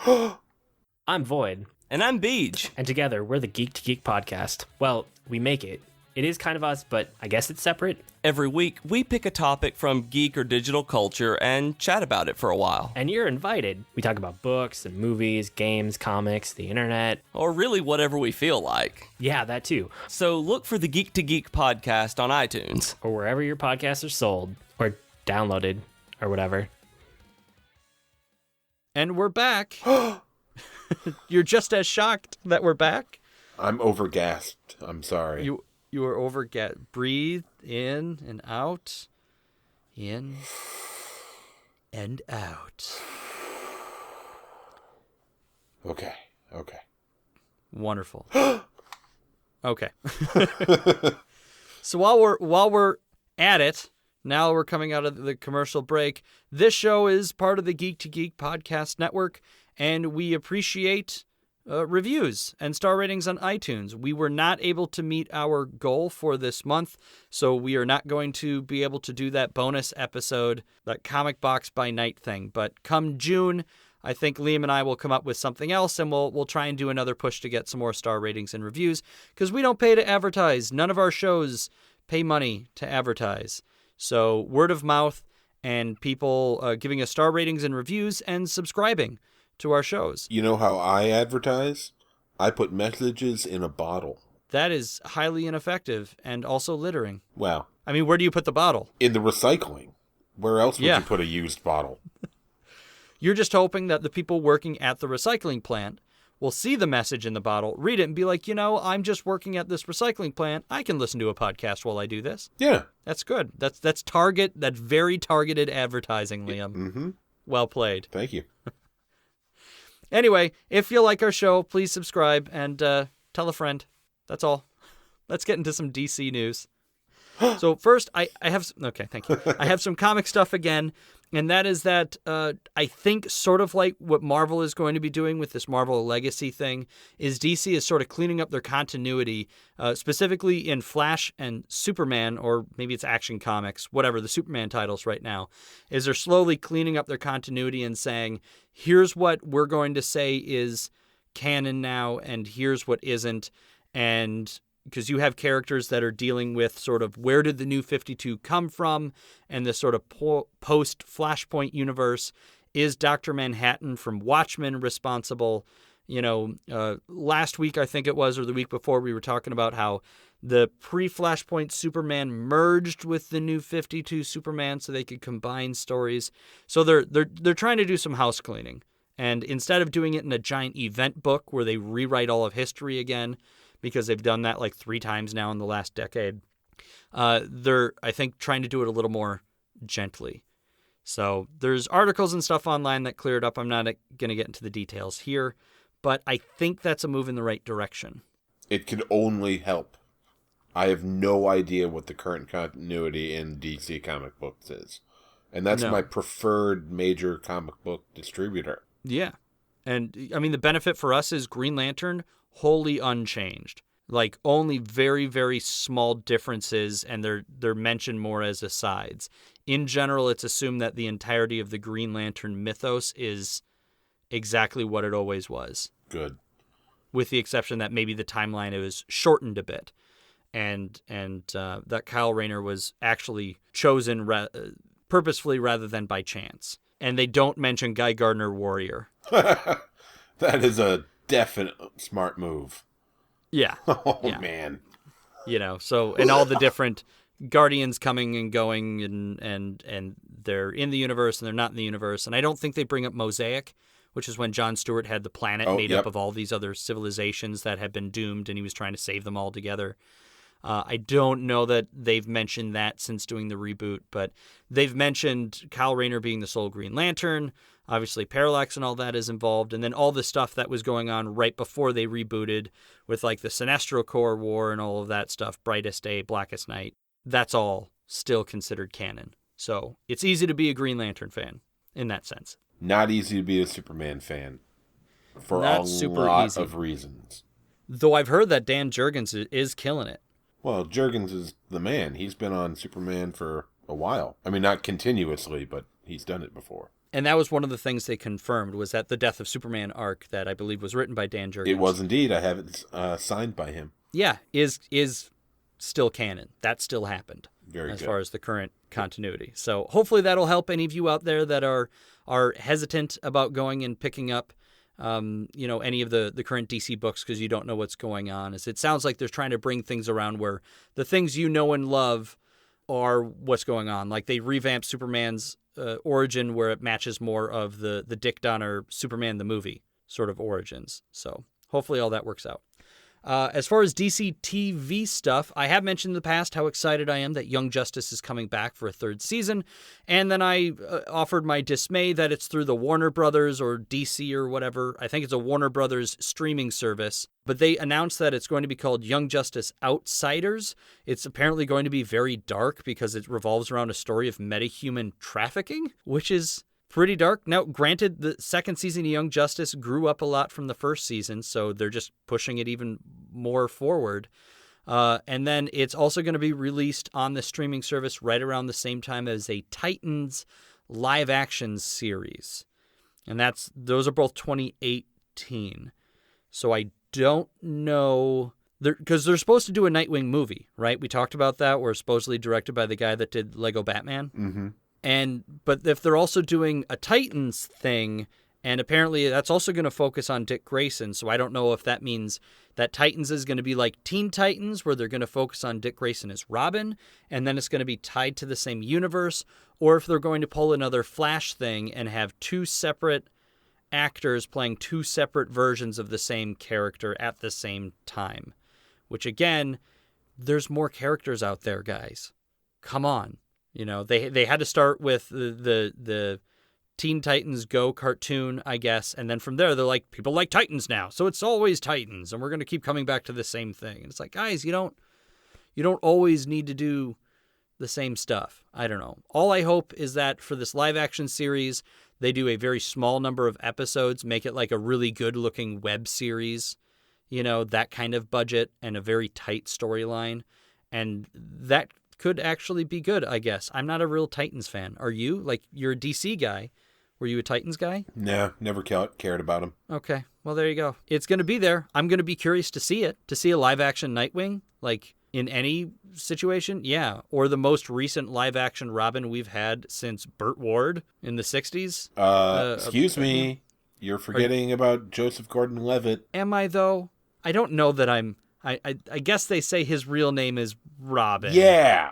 I'm Void. And I'm Beej. And together, we're the Geek to Geek podcast. Well, we make it. It is kind of us, but I guess it's separate. Every week, we pick a topic from geek or digital culture and chat about it for a while. And you're invited. We talk about books and movies, games, comics, the internet. Or really whatever we feel like. Yeah, that too. So look for the Geek to Geek podcast on iTunes. Or wherever your podcasts are sold. Or downloaded. Or whatever. And we're back. You're just as shocked that we're back? I'm overgasped. I'm sorry. You are breathe in and out. In and out. Okay. Wonderful. Okay. So while we're at it, now we're coming out of the commercial break. This show is part of the Geek to Geek podcast network, and we appreciate reviews and star ratings on iTunes. We were not able to meet our goal for this month, so we are not going to be able to do that bonus episode, that comic box by night thing. But come June, I think Liam and I will come up with something else, and we'll try and do another push to get some more star ratings and reviews, because we don't pay to advertise. None of our shows pay money to advertise. So word of mouth and people giving us star ratings and reviews and subscribing to our shows. You know how I advertise? I put messages in a bottle. That is highly ineffective and also littering. Well, I mean, where do you put the bottle? in the recycling. Where else would you put a used bottle? You're just hoping that the people working at the recycling plant will see the message in the bottle, read it, and be like, I'm just working at this recycling plant. I can listen to a podcast while I do this. Yeah. That's good. That's very targeted advertising, Liam. Mm-hmm. Well played. Thank you. Anyway, if you like our show, please subscribe and tell a friend. That's all. Let's get into some DC news. So first, I have... Okay, thank you. I have some comic stuff again, and that is that I think sort of like what Marvel is going to be doing with this Marvel Legacy thing is DC is sort of cleaning up their continuity, specifically in Flash and Superman, or maybe it's Action Comics, whatever, the Superman titles right now, is they're slowly cleaning up their continuity and saying, here's what we're going to say is canon now, and here's what isn't, and... because you have characters that are dealing with sort of where did the New 52 come from and this sort of post-Flashpoint universe. Is Dr. Manhattan from Watchmen responsible? Last week, I think it was, or the week before, we were talking about how the pre-Flashpoint Superman merged with the New 52 Superman so they could combine stories. So they're trying to do some house cleaning. And instead of doing it in a giant event book where they rewrite all of history again, because they've done that like 3 times now in the last decade. They're, I think, trying to do it a little more gently. So there's articles and stuff online that clear it up. I'm not going to get into the details here, but I think that's a move in the right direction. It can only help. I have no idea what the current continuity in DC comic books is. And that's my preferred major comic book distributor. Yeah. And, I mean, the benefit for us is Green Lantern, wholly unchanged. Like only very, very small differences, and they're mentioned more as asides. In general, it's assumed that the entirety of the Green Lantern mythos is exactly what it always was. Good. With the exception that maybe the timeline is shortened a bit, and that Kyle Rayner was actually chosen purposefully rather than by chance. And they don't mention Guy Gardner Warrior. That is a definite smart move. Yeah. Oh, yeah. man. You know, so, and all the different Guardians coming and going, and they're in the universe and they're not in the universe. And I don't think they bring up Mosaic, which is when Jon Stewart had the planet made up of all these other civilizations that had been doomed, and he was trying to save them all together. I don't know that they've mentioned that since doing the reboot, but they've mentioned Kyle Rayner being the sole Green Lantern. Obviously, Parallax and all that is involved. And then all the stuff that was going on right before they rebooted with like the Sinestro Corps War and all of that stuff, Brightest Day, Blackest Night, that's all still considered canon. So it's easy to be a Green Lantern fan in that sense. Not easy to be a Superman fan for Not a super lot easy. of reasons. Though I've heard that Dan Jurgens is killing it. Well, Jurgens is the man. He's been on Superman for a while. I mean, not continuously, but he's done it before. And that was one of the things they confirmed, was that the Death of Superman arc that I believe was written by Dan Jurgens. It was indeed. I have it signed by him. Yeah, is still canon. That still happened. Very as good. far as the current continuity. So hopefully that'll help any of you out there that are hesitant about going and picking up any of the current DC books because you don't know what's going on. It sounds like they're trying to bring things around where the things you know and love are what's going on. Like they revamped Superman's origin where it matches more of the Dick Donner Superman the movie sort of origins. So hopefully all that works out. As far as DC TV stuff, I have mentioned in the past how excited I am that Young Justice is coming back for a third season, and then I offered my dismay that it's through the Warner Brothers or DC or whatever. I think it's a Warner Brothers streaming service, but they announced that it's going to be called Young Justice Outsiders. It's apparently going to be very dark because it revolves around a story of metahuman trafficking, which is pretty dark. Now, granted, the second season of Young Justice grew up a lot from the first season, so they're just pushing it even more forward. And then it's also going to be released on the streaming service right around the same time as a Titans live-action series. And those are both 2018. So I don't know, because they're supposed to do a Nightwing movie, right? We talked about that, where it's supposedly directed by the guy that did Lego Batman. Mm-hmm. But if they're also doing a Titans thing, and apparently that's also going to focus on Dick Grayson, so I don't know if that means that Titans is going to be like Teen Titans, where they're going to focus on Dick Grayson as Robin, and then it's going to be tied to the same universe, or if they're going to pull another Flash thing and have two separate actors playing two separate versions of the same character at the same time. Which, again, there's more characters out there, guys. Come on. You know, they had to start with the Teen Titans Go cartoon, I guess, and then from there they're like, people like Titans now, so it's always Titans, and we're going to keep coming back to the same thing. And it's like, guys, you don't always need to do the same stuff. I don't know. All I hope is that for this live action series, they do a very small number of episodes, make it like a really good looking web series, you know, that kind of budget and a very tight storyline, and that could actually be good, I guess. I'm not a real Titans fan. Are you? Like, you're a DC guy. Were you a Titans guy? No, never cared about him. Okay. Well, there you go. It's going to be there. I'm going to be curious to see it. To see a live-action Nightwing, like, in any situation, yeah. Or the most recent live-action Robin we've had since Burt Ward in the 60s. Excuse me. You're forgetting about Joseph Gordon-Levitt. Am I, though? I don't know that I'm... I guess they say his real name is Robin. Yeah.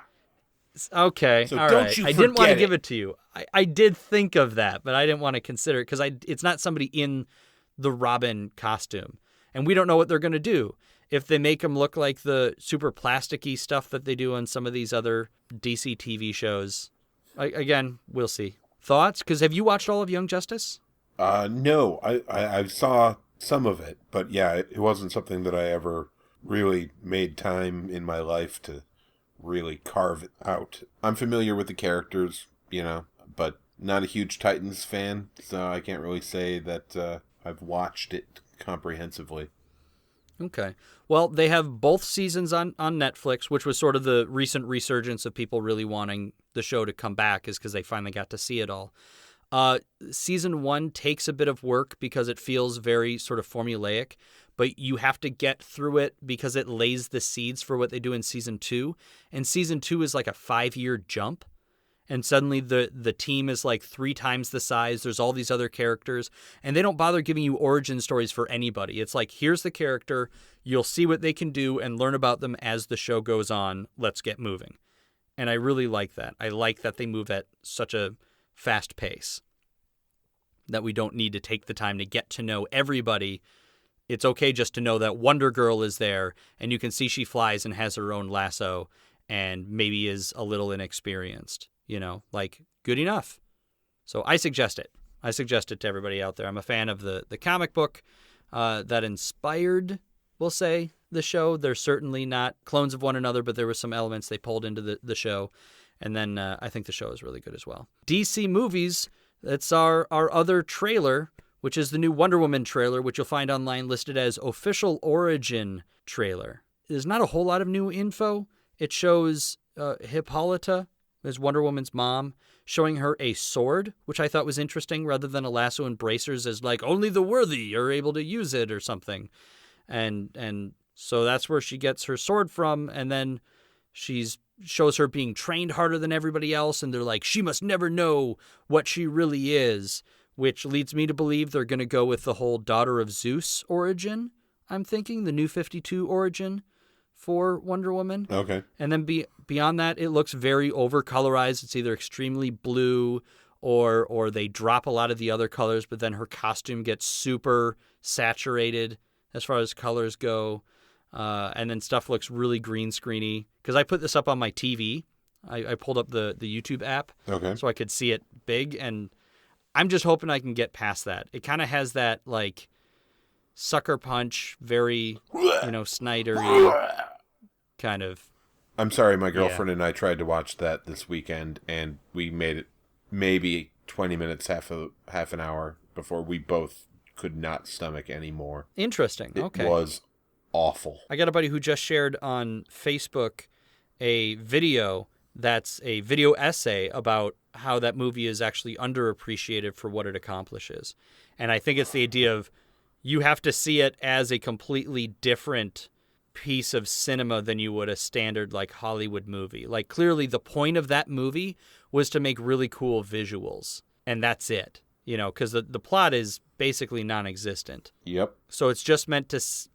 Okay. So all don't right. you I didn't want to forget give it to you. I did think of that, but I didn't want to consider it because it's not somebody in the Robin costume. And we don't know what they're going to do. If they make him look like the super plasticky stuff that they do on some of these other DC TV shows, again, we'll see. Thoughts? Because have you watched all of Young Justice? No. I saw some of it, but yeah, it wasn't something that I ever really made time in my life to really carve it out. I'm familiar with the characters, you know, but not a huge Titans fan, so I can't really say that I've watched it comprehensively. Okay. Well, they have both seasons on Netflix, which was sort of the recent resurgence of people really wanting the show to come back, is because they finally got to see it all. Season 1 takes a bit of work because it feels very sort of formulaic, but you have to get through it because it lays the seeds for what they do in Season 2. And Season 2 is like a 5-year jump. And suddenly the team is like 3 times the size. There's all these other characters. And they don't bother giving you origin stories for anybody. It's like, here's the character. You'll see what they can do and learn about them as the show goes on. Let's get moving. And I really like that. I like that they move at such a fast pace, that we don't need to take the time to get to know everybody. It's okay just to know that Wonder Girl is there, and you can see she flies and has her own lasso and maybe is a little inexperienced. Like, good enough. So I suggest it. I suggest it to everybody out there. I'm a fan of the comic book that inspired, we'll say, the show. They're certainly not clones of one another, but there were some elements they pulled into the show. And then I think the show is really good as well. DC Movies, that's our other trailer, which is the new Wonder Woman trailer, which you'll find online listed as Official Origin Trailer. There's not a whole lot of new info. It shows Hippolyta as Wonder Woman's mom, showing her a sword, which I thought was interesting, rather than a lasso and bracers, as like only the worthy are able to use it or something. And so that's where she gets her sword from, and then shows her being trained harder than everybody else, and they're like, she must never know what she really is, which leads me to believe they're going to go with the whole Daughter of Zeus origin, I'm thinking, the New 52 origin for Wonder Woman. Okay. And then beyond that, it looks very over-colorized. It's either extremely blue or they drop a lot of the other colors, but then her costume gets super saturated as far as colors go. And then stuff looks really green screeny. Because I put this up on my TV. I pulled up the YouTube app so I could see it big. And I'm just hoping I can get past that. It kind of has that, like, Sucker Punch, very, Snyder-y kind of. I'm sorry, my girlfriend and I tried to watch that this weekend, and we made it maybe 20 minutes, half an hour before we both could not stomach anymore. Interesting. Okay. It was awful. I got a buddy who just shared on Facebook a video that's a video essay about how that movie is actually underappreciated for what it accomplishes. And I think it's the idea of you have to see it as a completely different piece of cinema than you would a standard like Hollywood movie. Like, clearly the point of that movie was to make really cool visuals, and that's it, because the plot is basically non-existent. Yep. So it's just meant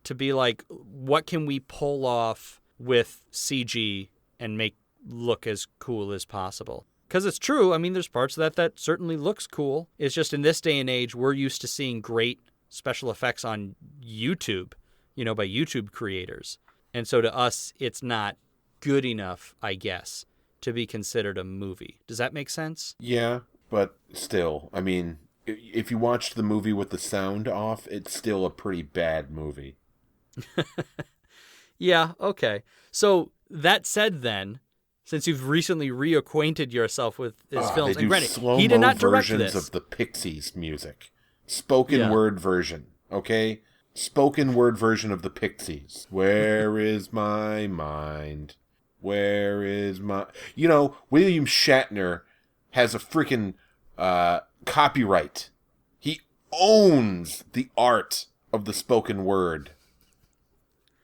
to be like, what can we pull off with CG and make look as cool as possible? Because it's true. I mean, there's parts of that certainly looks cool. It's just in this day and age, we're used to seeing great special effects on YouTube, by YouTube creators. And so to us, it's not good enough, I guess, to be considered a movie. Does that make sense? Yeah, but still, I mean, if you watched the movie with the sound off, it's still a pretty bad movie. Yeah, okay. So that said then, since you've recently reacquainted yourself with his films, they do and slow-mo he did not direct versions this. of the Pixies music. Spoken word version, okay? Spoken word version of the Pixies. Where is my mind? Where is my... William Shatner has a freaking copyright. He owns the art of the spoken word.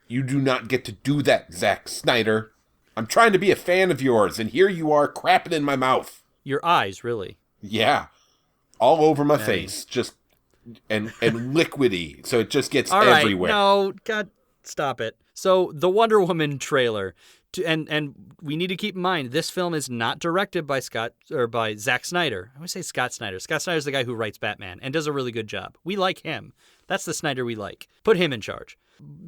You do not get to do that, Zack Snyder. I'm trying to be a fan of yours, and here you are crapping in my mouth. Your eyes, really. Yeah. All over my face. Just... And liquidy, so it just gets everywhere. No, God, stop it. So the Wonder Woman trailer, and we need to keep in mind, this film is not directed by Zack Snyder. I would say Scott Snyder. Scott Snyder's the guy who writes Batman and does a really good job. We like him. That's the Snyder we like. Put him in charge.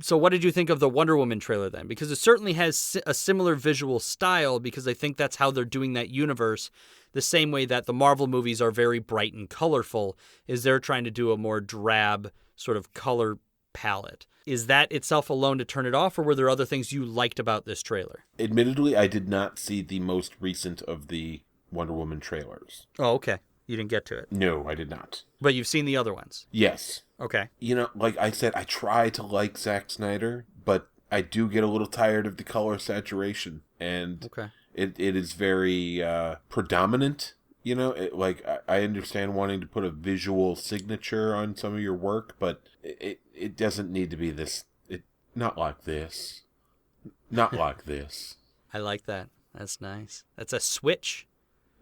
So what did you think of the Wonder Woman trailer then? Because it certainly has a similar visual style, because I think that's how they're doing that universe. The same way that the Marvel movies are very bright and colorful, is they're trying to do a more drab sort of color palette. Is that itself alone to turn it off, or were there other things you liked about this trailer? Admittedly, I did not see the most recent of the Wonder Woman trailers. Oh, okay. You didn't get to it. No, I did not. But you've seen the other ones. Yes. Okay. You know, like I said, I try to like Zack Snyder, but I do get a little tired of the color saturation. And Okay. it is very predominant. You know, I understand wanting to put a visual signature on some of your work, but it doesn't need to be this. Not like this. Not like this. I like that. That's nice. That's a Switch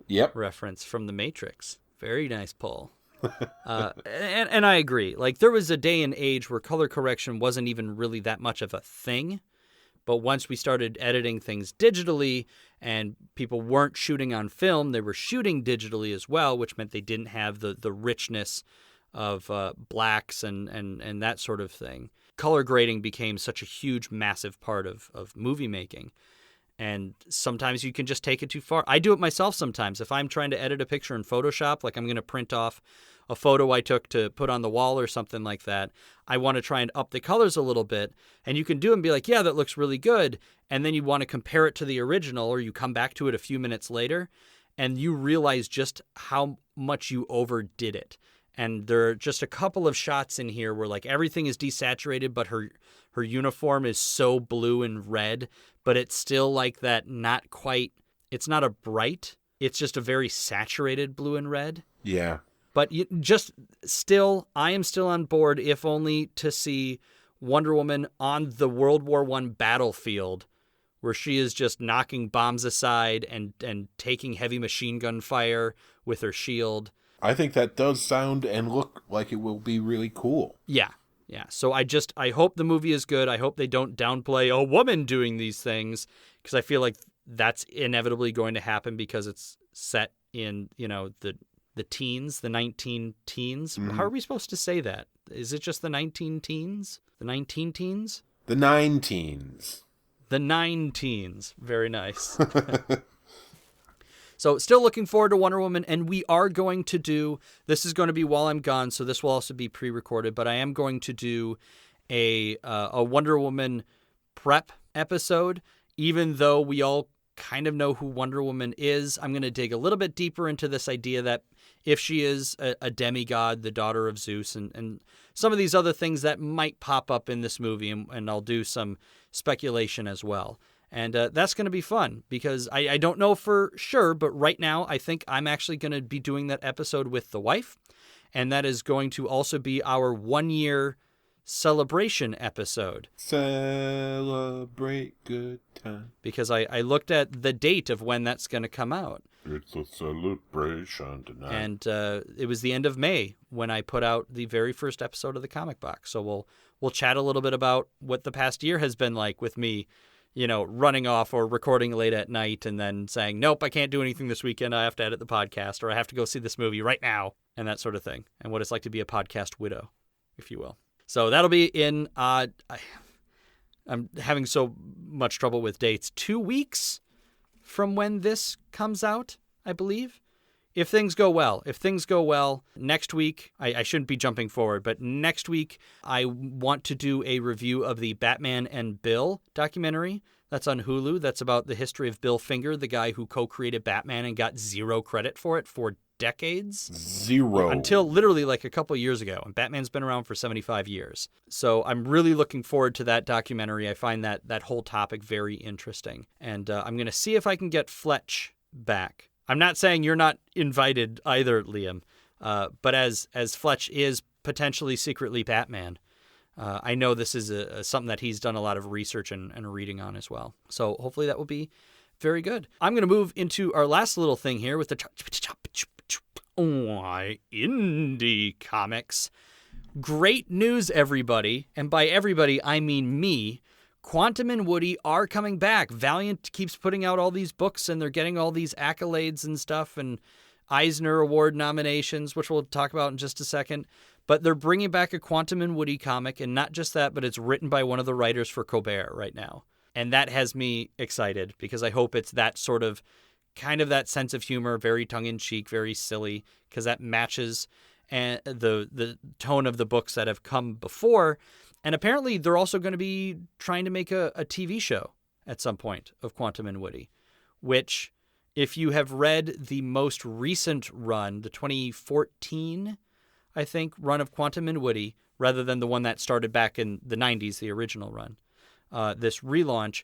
Yep. reference from The Matrix. Very nice pull. And I agree. Like, there was a day and age where color correction wasn't even really that much of a thing. But once we started editing things digitally and people weren't shooting on film, they were shooting digitally as well, which meant they didn't have the richness of blacks and that sort of thing. Color grading became such a huge, massive part of movie making. And sometimes you can just take it too far. I do it myself sometimes. If I'm trying to edit a picture in Photoshop, like I'm going to print off a photo I took to put on the wall or something like that, I want to try and up the colors a little bit. And you can do it and be like, yeah, that looks really good. And then you want to compare it to the original, or you come back to it a few minutes later and you realize just how much you overdid it. And there are just a couple of shots in here where like everything is desaturated, but her uniform is so blue and red, but it's still like that, not quite, it's not a bright, it's just a very saturated blue and red. Yeah. But I am still on board, if only to see Wonder Woman on the World War I battlefield, where she is just knocking bombs aside and taking heavy machine gun fire with her shield. I think that does sound and look like it will be really cool. Yeah. Yeah. So I hope the movie is good. I hope they don't downplay a woman doing these things, because I feel like that's inevitably going to happen because it's set in, the teens, the 19 teens. Mm-hmm. How are we supposed to say that? Is it just the 19 teens? The 19 teens? The 9 teens. The 9 teens. Very nice. So still looking forward to Wonder Woman, and we are going to do, this is going to be while I'm gone, so this will also be pre-recorded, but I am going to do a Wonder Woman prep episode. Even though we all kind of know who Wonder Woman is, I'm going to dig a little bit deeper into this idea that if she is a demigod, the daughter of Zeus, and some of these other things that might pop up in this movie, and I'll do some speculation as well. And that's going to be fun, because I don't know for sure, but right now I think I'm actually going to be doing that episode with the wife, and that is going to also be our 1-year celebration episode. Celebrate good time. Because I looked at the date of when that's going to come out. It's a celebration tonight. And it was the end of May when I put out the very first episode of the Comic Box. So we'll chat a little bit about what the past year has been like with me, running off or recording late at night and then saying, nope, I can't do anything this weekend. I have to edit the podcast, or I have to go see this movie right now, and that sort of thing. And what it's like to be a podcast widow, if you will. So that'll be in, I'm having so much trouble with dates, 2 weeks from when this comes out, I believe. If things go well, next week, I shouldn't be jumping forward, but next week I want to do a review of the Batman and Bill documentary. That's on Hulu. That's about the history of Bill Finger, the guy who co-created Batman and got zero credit for it for decades. Zero. Until literally like a couple years ago. And Batman's been around for 75 years. So I'm really looking forward to that documentary. I find that whole topic very interesting. And I'm going to see if I can get Fletch back. I'm not saying you're not invited either, Liam. But as Fletch is potentially secretly Batman, I know this is something that he's done a lot of research and reading on as well. So hopefully that will be very good. I'm going to move into our last little thing here with the indie comics. Great news, everybody. And by everybody, I mean me. Quantum and Woody are coming back. Valiant keeps putting out all these books, and they're getting all these accolades and stuff, and Eisner Award nominations, which we'll talk about in just a second. But they're bringing back a Quantum and Woody comic, and not just that, but it's written by one of the writers for Colbert right now. And that has me excited, because I hope it's that sort of, kind of that sense of humor, very tongue-in-cheek, very silly, because that matches the tone of the books that have come before. And apparently they're also going to be trying to make a TV show at some point of Quantum and Woody, which if you have read the most recent run, the 2014, I think, run of Quantum and Woody, rather than the one that started back in the 90s, the original run, this relaunch,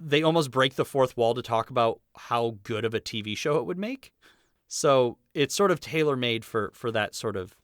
they almost break the fourth wall to talk about how good of a TV show it would make. So it's sort of tailor-made for that sort of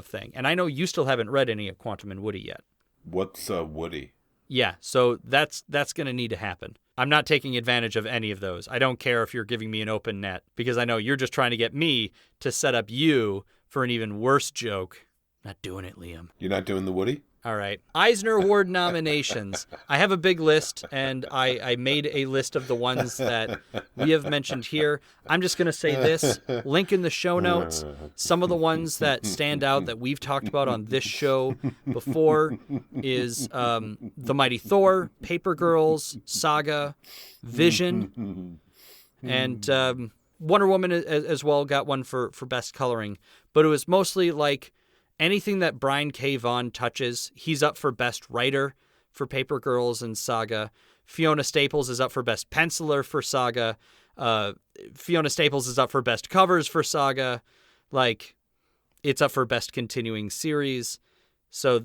thing. And I know you still haven't read any of Quantum and Woody yet. What's Woody? Yeah, so that's going to need to happen. I'm not taking advantage of any of those. I don't care if you're giving me an open net, because I know you're just trying to get me to set up you for an even worse joke. Not doing it, Liam. You're not doing the Woody? All right. Eisner Award nominations. I have a big list, and I made a list of the ones that we have mentioned here. I'm just going to say this. Link in the show notes. Some of the ones that stand out that we've talked about on this show before is The Mighty Thor, Paper Girls, Saga, Vision, and Wonder Woman as well got one for best coloring. But it was mostly like anything that Brian K. Vaughan touches, he's up for Best Writer for Paper Girls and Saga. Fiona Staples is up for Best Penciler for Saga. Fiona Staples is up for Best Covers for Saga. Like, it's up for Best Continuing Series. So,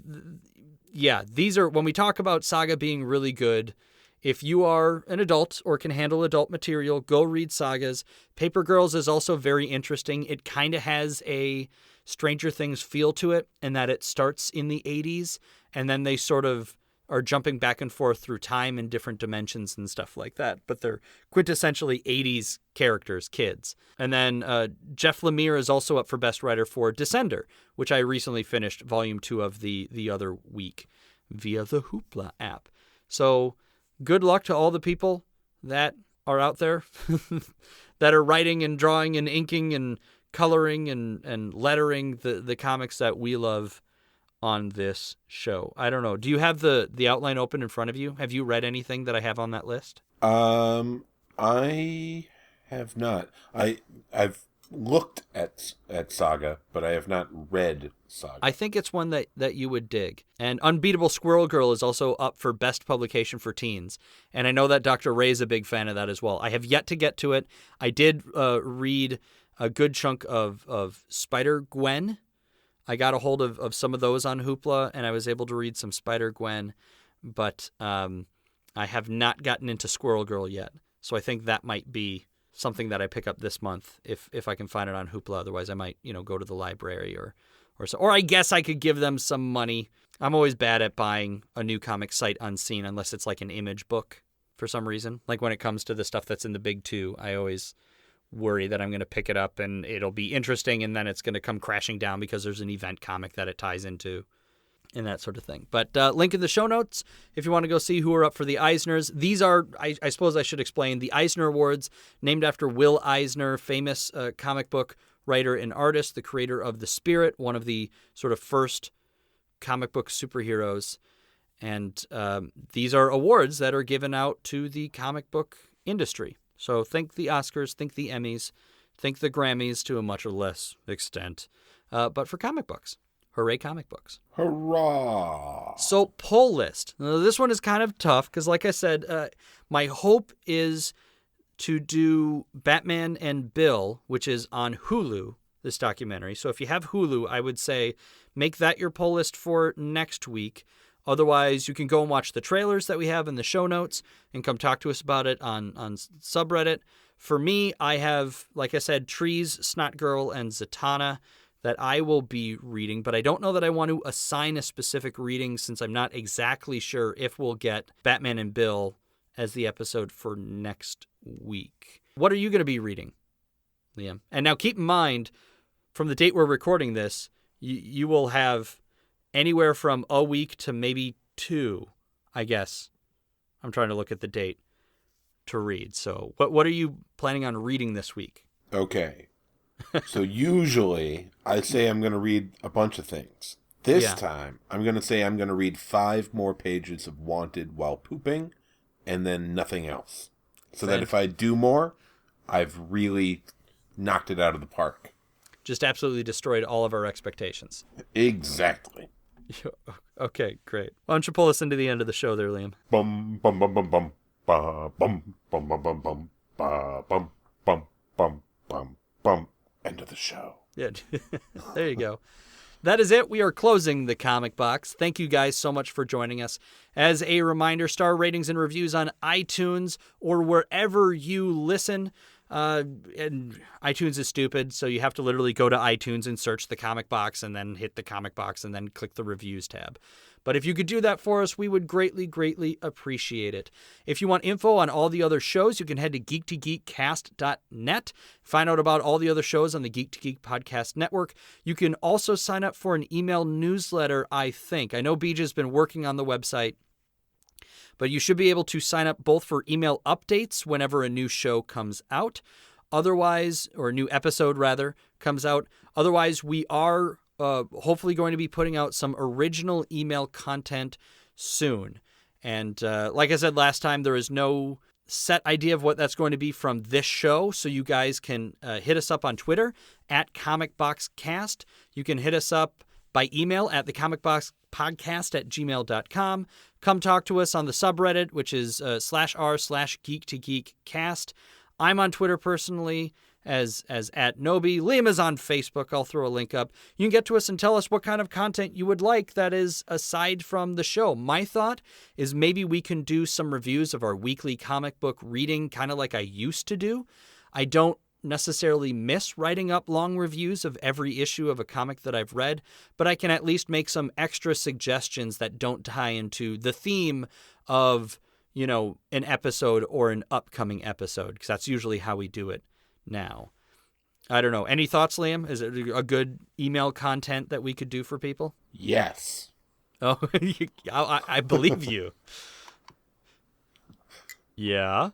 yeah, these are, when we talk about Saga being really good, if you are an adult or can handle adult material, go read Sagas. Paper Girls is also very interesting. It kind of has a Stranger Things feel to it, in that it starts in the 80s, and then they sort of are jumping back and forth through time and different dimensions and stuff like that. But they're quintessentially 80s characters, kids. And then Jeff Lemire is also up for Best Writer for Descender, which I recently finished Volume 2 of the other week via the Hoopla app. So good luck to all the people that are out there that are writing and drawing and inking and coloring and lettering the comics that we love on this show. I don't know. Do you have the outline open in front of you? Have you read anything that I have on that list? I have not. I've looked at Saga, but I have not read Saga. I think it's one that you would dig. And Unbeatable Squirrel Girl is also up for Best Publication for Teens. And I know that Dr. Ray is a big fan of that as well. I have yet to get to it. I did read a good chunk of Spider-Gwen. I got a hold of some of those on Hoopla, and I was able to read some Spider-Gwen, but I have not gotten into Squirrel Girl yet. So I think that might be something that I pick up this month if I can find it on Hoopla. Otherwise, I might go to the library or so. Or I guess I could give them some money. I'm always bad at buying a new comic sight unseen unless it's like an image book for some reason. Like when it comes to the stuff that's in the big two, I always worry that I'm going to pick it up and it'll be interesting and then it's going to come crashing down because there's an event comic that it ties into and that sort of thing. But link in the show notes if you want to go see who are up for the Eisners. These are, I suppose I should explain, the Eisner Awards, named after Will Eisner, famous comic book writer and artist, the creator of The Spirit, one of the sort of first comic book superheroes. And these are awards that are given out to the comic book industry. So think the Oscars, think the Emmys, think the Grammys to a much less extent, but for comic books. Hooray, comic books. Hurrah! So poll list. Now, this one is kind of tough because, like I said, my hope is to do Batman and Bill, which is on Hulu, this documentary. So if you have Hulu, I would say make that your poll list for next week. Otherwise, you can go and watch the trailers that we have in the show notes and come talk to us about it on subreddit. For me, I have, like I said, Trees, Snot Girl, and Zatanna that I will be reading, but I don't know that I want to assign a specific reading since I'm not exactly sure if we'll get Batman and Bill as the episode for next week. What are you going to be reading, Liam? And now keep in mind, from the date we're recording this, you will have anywhere from a week to maybe 2, I guess. I'm trying to look at the date to read. So what are you planning on reading this week? Okay. So usually I say I'm going to read a bunch of things. This time I'm going to say I'm going to read 5 more pages of Wanted while pooping and then nothing else. So that if I do more, I've really knocked it out of the park. Just absolutely destroyed all of our expectations. Exactly. Okay, great. Why don't you pull us into the end of the show there, Liam? Bum, bum, bum, bum, bum. Ba, bum, bum, bum, bum, bum. Ba bum bum bum bum bum. End of the show. Yeah, there you go. That is it. We are closing the comic box. Thank you guys so much for joining us. As a reminder, star ratings and reviews on iTunes or wherever you listen. And iTunes is stupid, so you have to literally go to iTunes and search the comic box and then hit the comic box and then click the reviews tab. But if you could do that for us, we would greatly, greatly appreciate it. If you want info on all the other shows, you can head to geektogeekcast.net. Find out about all the other shows on the Geek to Geek Podcast Network. You can also sign up for an email newsletter, I think. I know Beej has been working on the website, but you should be able to sign up both for email updates whenever a new show comes out. Otherwise, or a new episode rather, comes out. Otherwise, we are hopefully going to be putting out some original email content soon. And like I said last time, there is no set idea of what that's going to be from this show, so you guys can hit us up on Twitter at ComicBoxCast. You can hit us up by email at thecomicboxpodcast@gmail.com. Come talk to us on the subreddit, which is /r/geektogeekcast. I'm on Twitter personally as at Nobi. Liam is on Facebook. I'll throw a link up. You can get to us and tell us what kind of content you would like that is aside from the show. My thought is maybe we can do some reviews of our weekly comic book reading, kind of like I used to do. I don't necessarily miss writing up long reviews of every issue of a comic that I've read, but I can at least make some extra suggestions that don't tie into the theme of, an episode or an upcoming episode, because that's usually how we do it now. I don't know. Any thoughts, Liam? Is it a good email content that we could do for people? Yes. Oh, I believe you. Yeah.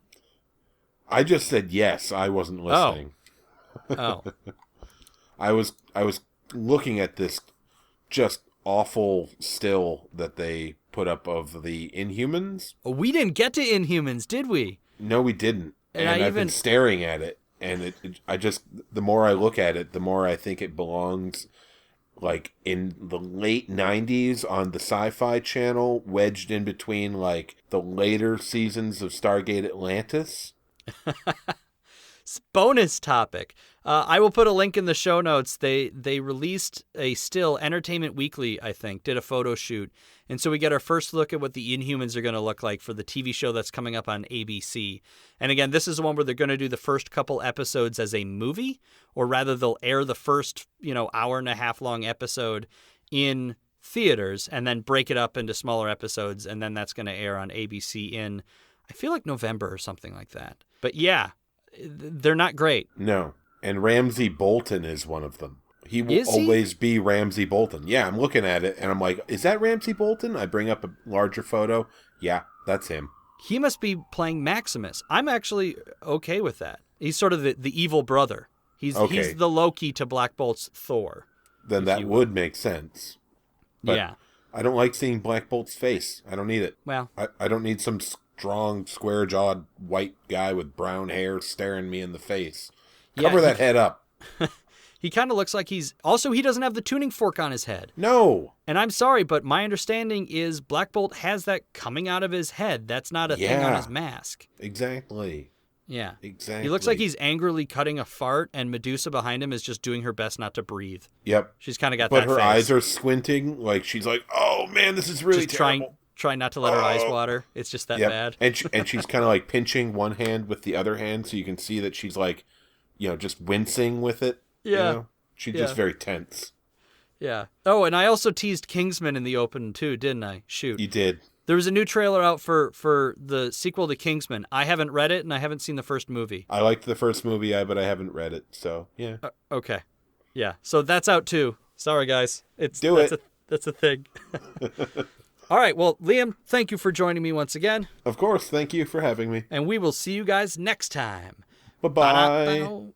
I just said yes. I wasn't listening. Oh. I was looking at this just awful still that they put up of the Inhumans. We didn't get to Inhumans, did we? No, we didn't. And I've been staring at it, and the more I look at it, the more I think it belongs like in the late 90s on the Sci-Fi Channel, wedged in between like the later seasons of Stargate Atlantis. Bonus topic. I will put a link in the show notes. They released a still, Entertainment Weekly, I think, did a photo shoot. And so we get our first look at what the Inhumans are going to look like for the TV show that's coming up on ABC. And again, this is the one where they're going to do the first couple episodes as a movie, or rather they'll air the first, hour and a half long episode in theaters and then break it up into smaller episodes. And then that's going to air on ABC in, I feel like November or something like that. But yeah, they're not great. No. And Ramsey Bolton is one of them. He will always be Ramsey Bolton. Yeah, I'm looking at it, and I'm like, is that Ramsey Bolton? I bring up a larger photo. Yeah, that's him. He must be playing Maximus. I'm actually okay with that. He's sort of the evil brother. He's the Loki to Black Bolt's Thor. Then that would make sense. But yeah. I don't like seeing Black Bolt's face. I don't need it. Well, I don't need some strong, square-jawed white guy with brown hair staring me in the face. Cover that head up. He kind of looks like he doesn't have the tuning fork on his head. No. And I'm sorry, but my understanding is Black Bolt has that coming out of his head. That's not a thing on his mask. Exactly. Yeah. Exactly. He looks like he's angrily cutting a fart, and Medusa behind him is just doing her best not to breathe. Yep. She's kind of got that face. But her eyes are squinting, like she's like, oh man, this is really just terrible. Trying not to let her eyes water. It's just that bad. And she's kind of like pinching one hand with the other hand, so you can see that she's like, just wincing with it. Yeah. She's just very tense. Yeah. Oh, and I also teased Kingsman in the open too, didn't I? Shoot. You did. There was a new trailer out for the sequel to Kingsman. I haven't read it, and I haven't seen the first movie. I liked the first movie, but I haven't read it, so yeah. Okay. Yeah. So that's out too. Sorry, guys. That's a thing. All right. Well, Liam, thank you for joining me once again. Of course. Thank you for having me. And we will see you guys next time. Bye-bye. Oh,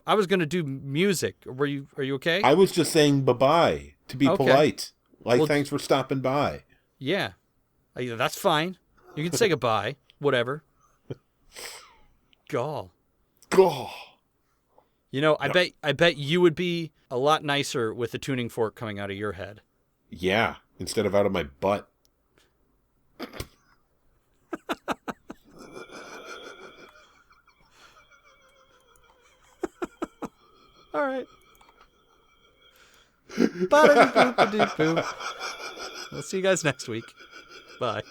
I was going to do music. Are you okay? I was just saying bye-bye to be polite. Thanks for stopping by. Yeah. That's fine. You can say goodbye. Whatever. Gall. I bet you would be a lot nicer with the tuning fork coming out of your head. Yeah, instead of out of my butt. All right. Ba-da-doo-doo-doo-doo. We'll see you guys next week. Bye.